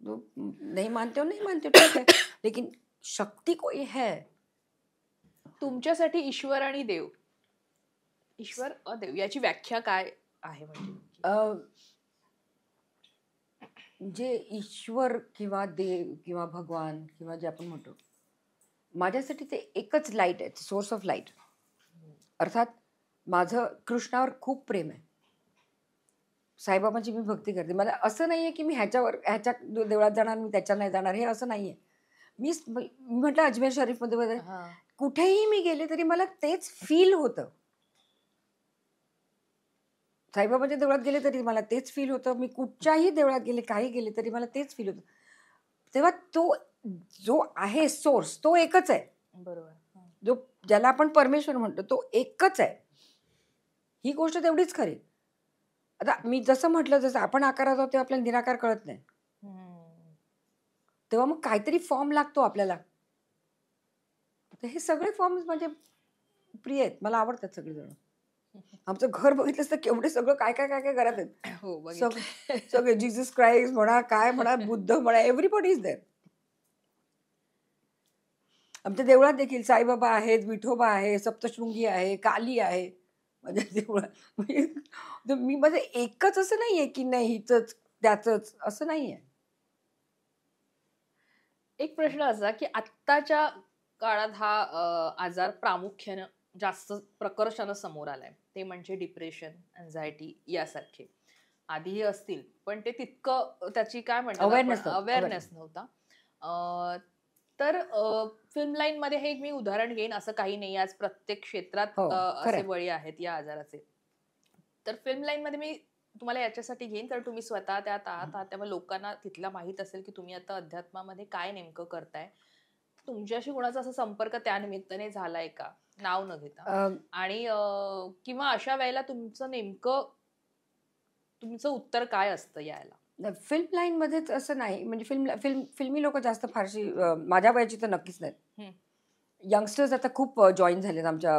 [SPEAKER 1] नहीं मानते हो नहीं मानते हो, ठीक है, लेकिन शक्ती कोई है.
[SPEAKER 2] तुमच्यासाठी ईश्वर आणि देव, ईश्वर अदेव याची व्याख्या काय आहे? म्हणजे
[SPEAKER 1] जे ईश्वर किंवा देव किंवा भगवान किंवा जे आपण म्हणतो, माझ्यासाठी ते एकच लाईट आहे, सोर्स ऑफ लाईट. अर्थात माझं कृष्णावर खूप प्रेम आहे, साईबाबांची मी भक्ती करते. मला असं नाहीये की मी ह्याच्या देवळात जाणार, मी त्याच्या नाही जाणार, हे असं नाहीये. मी म्हटलं अजमेर शरीफमध्ये कुठेही मी गेले तरी मला तेच फील होतं. साईबाबांच्या देवळात गेले तरी मला तेच फील होतं. मी कुठच्याही देवळात गेले, काही गेले तरी मला तेच फील होतं. तेव्हा तो जो आहे सोर्स तो एकच आहे.
[SPEAKER 2] बरोबर.
[SPEAKER 1] जो ज्याला आपण परमेश्वर म्हणतो तो एकच आहे. ही गोष्ट तेवढीच खरी. आता मी जसं म्हटलं, जसं आपण आकारात आहोत तेव्हा आपल्याला निराकार कळत नाही, तेव्हा मग काहीतरी फॉर्म लागतो आपल्याला. हे सगळे फॉर्म्स माझे प्रिय आहेत, मला आवडतात सगळेजण. आमचं घर बघितलंस तर केवढे सगळं काय काय काय काय घरात आहेत. सगळे जीसस क्राइस्ट म्हणा, काय म्हणा, बुद्ध म्हणा, एव्हरीबडी इज देअर. आमच्या देवळात देखील साईबाबा आहेत, विठोबा आहे, सप्तशृंगी आहे, काली आहे माझ्या देवळात. मी माझं एकच असं नाहीये की नाही हिचंच त्याचंच, असं नाहीये.
[SPEAKER 2] एक प्रश्न असा की आत्ताच्या काळात हा आजार प्रामुख्यानं जास्त प्रकर्षानं समोर आलाय, ते म्हणजे डिप्रेशन, अँझायटी यासारखे. आधीही असतील पण ते तितकं त्याची काय म्हणतात
[SPEAKER 1] Awareness नव्हतं.
[SPEAKER 2] अवेअरनेस नव्हता. अ, तर फिल्म लाईन मध्ये हे मी उदाहरण घेईन असं काही नाही, आज प्रत्येक क्षेत्रात
[SPEAKER 1] हो,
[SPEAKER 2] असे
[SPEAKER 1] खरंय.
[SPEAKER 2] बळी आहेत या आजाराचे. तर फिल्म लाईन मध्ये मी तुम्हाला याच्यासाठी घेईन कारण तुम्ही स्वतः त्यात आहात, त्यामुळे लोकांना तिथला माहित असेल की तुम्ही आता अध्यात्मामध्ये काय नेमकं करताय. तुमच्याशी कोणाचा असा संपर्क त्या निमित्ताने झालाय का, नाव न घेता?
[SPEAKER 1] अ,
[SPEAKER 2] आणि किंवा अशा वेळेला तुमचं नेमकं तुमचं उत्तर काय असतं यायला?
[SPEAKER 1] फिल्म लाईन मध्येच असं नाही, म्हणजे फिल्मी लोक जास्त फारशी माझ्या वयाची तर नक्कीच नाहीत.
[SPEAKER 2] हम्म.
[SPEAKER 1] यंगस्टर्स आता खूप जॉईन झालेत आमच्या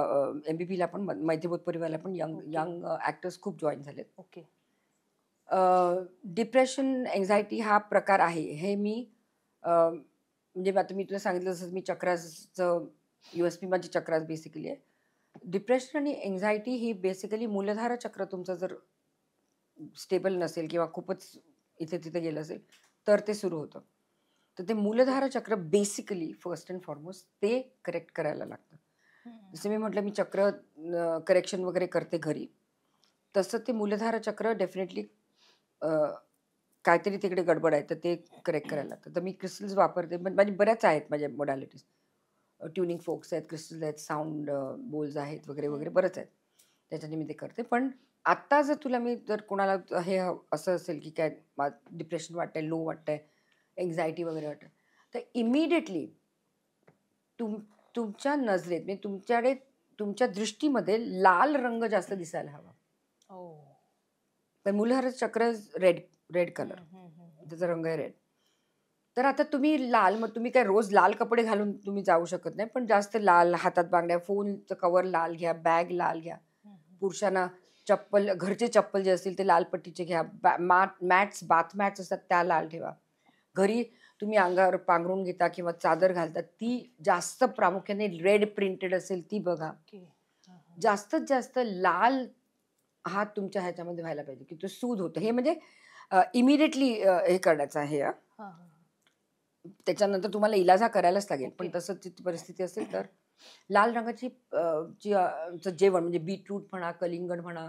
[SPEAKER 1] MBP ला पण, मैत्री परिवारला पण यंग
[SPEAKER 2] ओके.
[SPEAKER 1] यंग ॲक्टर्स खूप जॉईन झालेत.
[SPEAKER 2] ओके.
[SPEAKER 1] डिप्रेशन, एन्झायटी हा प्रकार आहे हे मी म्हणजे आता मी तुला सांगितलं जसं मी चक्राचं USP माझी चक्रास बेसिकली आहे. डिप्रेशन आणि एन्झायटी ही बेसिकली मूलधारा चक्र तुमचं जर स्टेबल नसेल किंवा खूपच इथे तिथे गेलं असेल तर ते सुरू होतं. तर ते मूलधारा चक्र बेसिकली फर्स्ट अँड फॉरमोस्ट ते करेक्ट करायला लागतं. जसं मी म्हटलं मी चक्र करेक्शन वगैरे करते घरी, तसं ते मूलधारा चक्र डेफिनेटली काहीतरी तिकडे गडबड आहे तर ते करेक्ट करायला लागतं. तर मी क्रिस्टल्स वापरते, पण माझी बऱ्याच आहेत माझ्या मोडॅलिटीज. ट्युनिंग फोक्स आहेत, क्रिस्टल्स आहेत, साऊंड बोल्स आहेत वगैरे वगैरे बरंच आहेत. त्याच्याने मी ते करते. पण आत्ता जर तुला मी जर कोणाला हे असं असेल की काय डिप्रेशन वाटतंय, लो वाटतंय, एन्झायटी वगैरे वाटतं, तर इमिडिएटली तुमच्या नजरेत म्हणजे तुमच्याकडे तुमच्या दृष्टीमध्ये लाल रंग जास्त दिसायला हवा. पण मूलधारा चक्र रेड रेड कलर, त्याचा रंग आहे रेड. तर आता तुम्ही लाल, मग तुम्ही काय रोज लाल कपडे घालून तुम्ही जाऊ शकत नाही, पण जास्त लाल, हातात बांगड्या, फोनचं कवर लाल घ्या, बॅग लाल घ्या. पुरुषांना चप्पल, घरचे चप्पल जे असतील ते लाल पट्टीचे घ्या. मॅट्स, बाथ मॅट्स असतात त्या लाल ठेवा. घरी तुम्ही अंगावर पांघरून घेता किंवा चादर घालता ती जास्त प्रामुख्याने रेड प्रिंटेड असेल ती बघा. जास्तीत जास्त लाल हा तुमच्या ह्याच्यामध्ये व्हायला पाहिजे की तो सूद होतं. हे म्हणजे इमिडिएटली हे करण्याचं आहे. त्याच्यानंतर तुम्हाला इलाजा करायलाच लागेल, पण तसं ती परिस्थिती असेल तर लाल रंगाची जेवण म्हणजे बीटरूट म्हणा, कलिंगड म्हणा,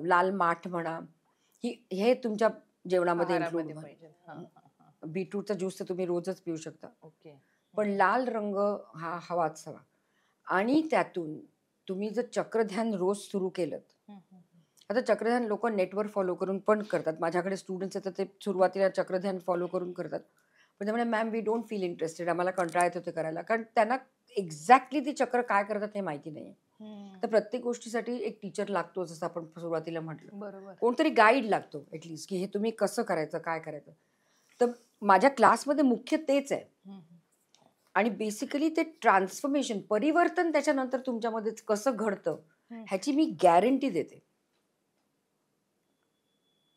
[SPEAKER 1] लाल माठ म्हणा, हे तुमच्या जेवणामध्ये इन्क्लूड व्हा. बीटरूटचा ज्यूस तर तुम्ही रोजच पिऊ शकता. पण लाल रंग हा हवाच हवा. आणि त्यातून तुम्ही जर चक्रध्यान रोज सुरू केलं, आता चक्रध्यान लोक नेटवर फॉलो करून पण करतात. माझ्याकडे स्टुडंट्स आहेत ते सुरुवातीला चक्रध्यान फॉलो करून करतात, पण त्यामुळे ma'am we don't feel interested, आम्हाला कंटाळा येतो ते करायला, कारण त्यांना एक्झॅक्टली ती चक्र काय करतात हे माहिती नाही. तर प्रत्येक गोष्टीसाठी एक टीचर लागतो, जसं आपण सुरुवातीला म्हटलं,
[SPEAKER 2] बरोबर.
[SPEAKER 1] कोणतरी गाईड लागतो ॲटलिस्ट की हे तुम्ही कसं करायचं, काय करायचं. तर माझ्या क्लासमध्ये मुख्य तेच आहे. आणि बेसिकली ते ट्रान्सफॉर्मेशन, परिवर्तन त्याच्यानंतर तुमच्यामध्ये कसं घडतं ह्याची मी गॅरंटी देते.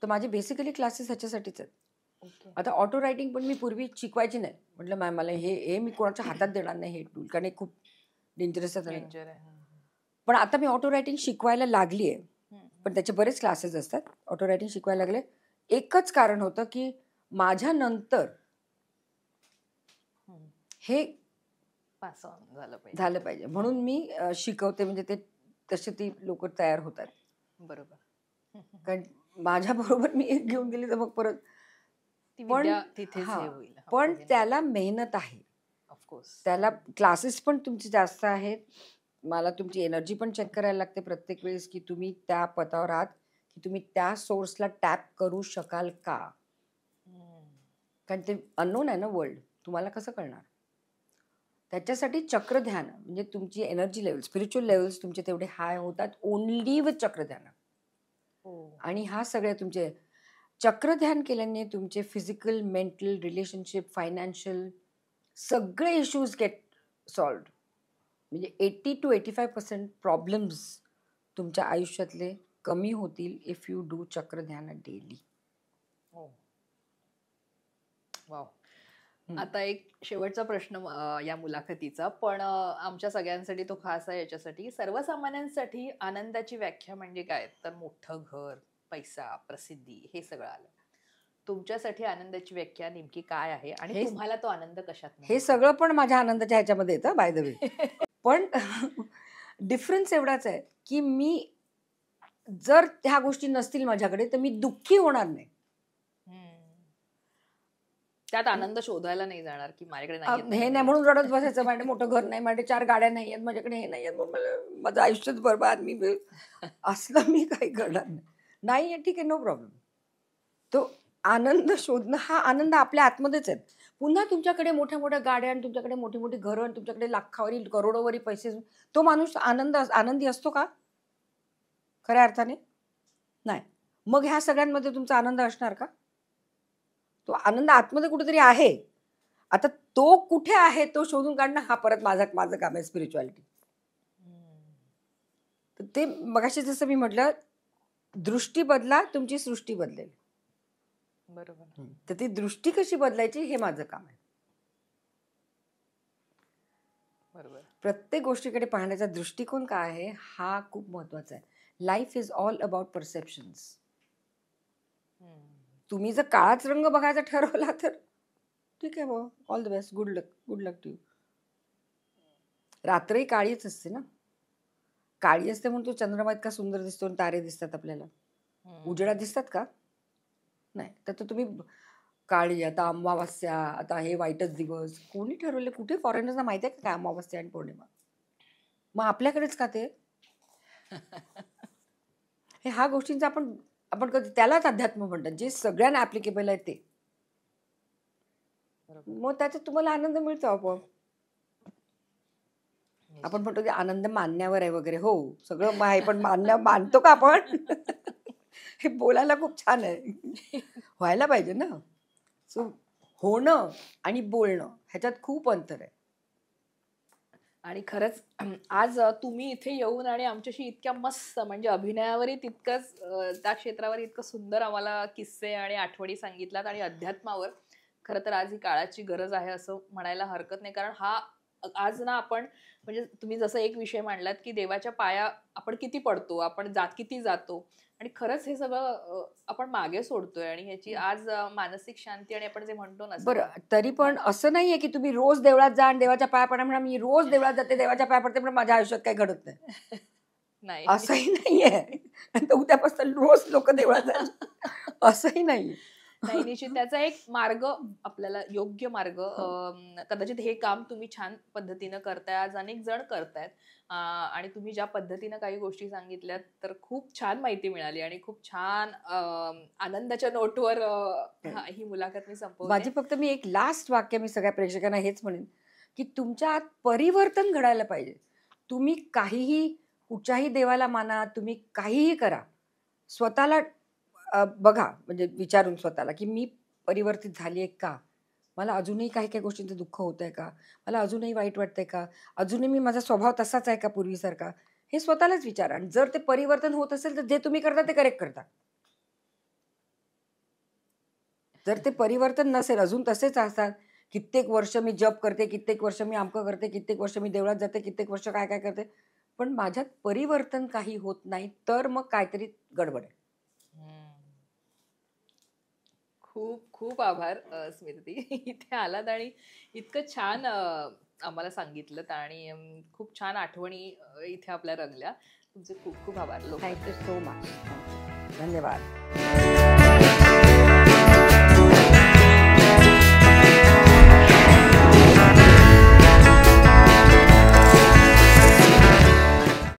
[SPEAKER 1] तर माझे बेसिकली क्लासेस ह्याच्यासाठीच आहेत. आता ऑटो रायटिंग पण मी पूर्वी शिकवायची नाही, म्हटलं मॅम मला हे मी कोणाच्या हातात देणार नाही हे टूल, कारण हे खूप डेंजरस आहे. पण आता मी ऑटो रायटिंग शिकवायला लागली आहे, पण त्याचे बरेच क्लासेस असतात. ऑटो रायटिंग शिकवायला लागले एकच कारण होतं की माझ्यानंतर हे झालं पाहिजे म्हणून मी शिकवते, म्हणजे ते तसे ती लोक तयार होतात.
[SPEAKER 2] बरोबर.
[SPEAKER 1] कारण माझ्या बरोबर मी एक घेऊन गेली तर मग परत पण त्याला मेहनत आहे. त्याला क्लासेस पण तुमचे जास्त आहेत. मला तुमची एनर्जी पण चेक करायला लागते प्रत्येक वेळेस की तुम्ही त्या पथावर आहात, की तुम्ही त्या सोर्सला टॅप करू शकाल का, कारण ते अननोन आहे ना वर्ल्ड, तुम्हाला कसं कळणार. त्याच्यासाठी चक्रध्यान म्हणजे तुमची एनर्जी लेवल, स्पिरिच्युअल लेवल्स तुमचे तेवढे हाय होतात ओनली विथ चक्रध्यान. आणि हा सगळे तुमचे चक्रध्यान केल्याने तुमचे फिजिकल, मेंटल, रिलेशनशिप, फायनान्शियल सगळे इश्यूज गेट सॉल्व्ड. म्हणजे 80 to 85% प्रॉब्लेम्स तुमच्या आयुष्यातले कमी होतील इफ यू डू चक्रध्यान डेली.
[SPEAKER 2] आता एक शेवटचा प्रश्न या मुलाखतीचा, पण आमच्या सगळ्यांसाठी तो खास आहे याच्यासाठी. सर्वसामान्यांसाठी आनंदाची व्याख्या म्हणजे काय? तर मोठं घर, पैसा, प्रसिद्धी हे सगळं आलं. तुमच्यासाठी आनंदाची व्याख्या नेमकी काय आहे आणि
[SPEAKER 1] हे-
[SPEAKER 2] तुम्हाला तो आनंद कशात
[SPEAKER 1] हे
[SPEAKER 2] मिळतो?
[SPEAKER 1] सगळं पण माझ्या आनंदाच्या ह्याच्यामध्ये येतं बाय द वे. पण डिफरन्स एवढाच आहे की मी जर ह्या गोष्टी नसतील माझ्याकडे तर मी दुःखी होणार नाही.
[SPEAKER 2] त्यात आनंद शोधायला नाही जाणार की माझ्याकडे नाहीये,
[SPEAKER 1] हे नाही म्हणून रडत बसायचं, माझ्याकडे मोठं घर नाही, माझ्याकडे 4 गाड्या नाही आहेत, माझ्याकडे हे नाही आहेत, मग माझं आयुष्यच बरबाद, असलं मी काही करणार नाही. ठीक आहे, नो प्रॉब्लेम. तो आनंद शोधणं, हा आनंद आपल्या आतमध्येच आहे. पुन्हा तुमच्याकडे मोठ्या मोठ्या गाड्या आणि तुमच्याकडे मोठी मोठी घरं आणि तुमच्याकडे लाखावरील करोडोवरील पैसे, तो माणूस आनंदी असतो का खऱ्या अर्थाने? नाही. मग ह्या सगळ्यांमध्ये तुमचा आनंद असणार का? तो आनंद आतमध्ये कुठेतरी आहे. आता तो कुठे आहे तो शोधून काढणं हा परत माझं काम आहे, स्पिरिच्युअलिटी. तर ते मगाशी जसं मी म्हटलं, दृष्टी बदला तुमची सृष्टी बदलेल.
[SPEAKER 2] बरोबर.
[SPEAKER 1] तर ती दृष्टी कशी बदलायची हे माझं काम आहे.
[SPEAKER 2] बरोबर.
[SPEAKER 1] प्रत्येक गोष्टीकडे पाहण्याचा दृष्टिकोन काय आहे हा खूप महत्वाचा आहे. Life is all about perceptions. तुम्ही जर काळाच रंग बघायचा ठरवला तर ठीक आहे, मग all the best, good luck to you. रात्रही काळीच असते ना. काळी असते म्हणून तो चंद्रमा इतका सुंदर दिसतो आणि तारे दिसतात आपल्याला. उजेडात दिसतात का? नाही. तर तुम्ही काळी, आता अमावास्या, आता हे वाईटच दिवस, कोणी ठरवले? कुठे फॉरेनर्सना माहिती आहे का काय अमावास्या आणि पौर्णिमा? मग आपल्याकडेच का ते? हे ह्या गोष्टींचा आपण कधी त्यालाच अध्यात्म म्हणतात, जे सगळ्यांना ऍप्लिकेबल आहे ते. मग त्याच्यात तुम्हाला आनंद मिळतो आपोआप. आपण म्हणतो की आनंद मानण्यावर आहे वगैरे. हो, सगळं आहे, पण मानतो का आपण? हे बोलायला खूप छान आहे, व्हायला पाहिजे ना. सो होणं आणि बोलणं ह्याच्यात खूप अंतर आहे.
[SPEAKER 2] आणि खरंच आज तुम्ही इथे येऊन आणि आमच्याशी इतक्या मस्त, म्हणजे अभिनयावरही तितकंच, त्या क्षेत्रावर इतकं सुंदर आम्हाला किस्से आणि आठवणी सांगितल्यात, आणि अध्यात्मावर खरं तर आज ही काळाची गरज आहे असं म्हणायला हरकत नाही. कारण हा आज ना आपण, म्हणजे तुम्ही जसं एक विषय मांडलात की देवाच्या पाया आपण किती पडतो, आपण किती जातो, आणि खरंच हे सगळं आपण मागे सोडतोय, आणि ह्याची आज मानसिक शांती आणि आपण जे म्हणतो ना.
[SPEAKER 1] बरं, तरी पण असं नाहीये की तुम्ही रोज देवळात जा आणि देवाच्या पाया पडा म्हणा. मी रोज देवळात जाते, देवाच्या पाया पडते, पण माझ्या आयुष्यात काही घडत नाही.
[SPEAKER 2] नाही,
[SPEAKER 1] असंही नाहीये. उद्यापासून रोज लोक देवळात जातात असंही नाहीये.
[SPEAKER 2] नाही, निश्चित त्याचा एक मार्ग, आपल्याला योग्य मार्ग, कदाचित हे काम तुम्ही छान पद्धतीनं करताय, आज अनेक जण करतायत, आणि तुम्ही ज्या पद्धतीनं काही गोष्टी सांगितल्यात तर खूप छान माहिती मिळाली आणि खूप छान आनंदाच्या नोटवर ही मुलाखत मी संपवते.
[SPEAKER 1] माझी फक्त मी एक लास्ट वाक्य मी सगळ्या प्रेक्षकांना हेच म्हणेन की तुमच्या आत परिवर्तन घडायला पाहिजे. तुम्ही काहीही, कुठच्याही देवाला माना, तुम्ही काहीही करा, स्वतःला बघा, म्हणजे विचारून स्वतःला की मी परिवर्तित झाली आहे का? मला अजूनही काही काही गोष्टींचं दुःख होत आहे का? मला अजूनही वाईट वाटतंय का? अजूनही मी माझा स्वभाव तसाच आहे का पूर्वीसारखा? हे स्वतःलाच विचारा. आणि जर ते परिवर्तन होत असेल तर जे तुम्ही करता ते करेक्ट करता. जर ते परिवर्तन नसेल, अजून तसेच असतात, कित्येक वर्ष मी जप करते, कित्येक वर्ष मी आमकं करते, कित्येक वर्ष मी देवळात जाते, कित्येक वर्ष काय काय करते, पण माझ्यात परिवर्तन काही होत नाही, तर मग काहीतरी गडबड आहे.
[SPEAKER 2] खूप खूप आभार स्मृती, इथे आलात आणि इतकं छान आम्हाला सांगितलं, आणि खूप छान आठवणी इथे आपल्या रंगल्या. तुमचे खूप खूप आभार.
[SPEAKER 1] Thank you so much. धन्यवाद.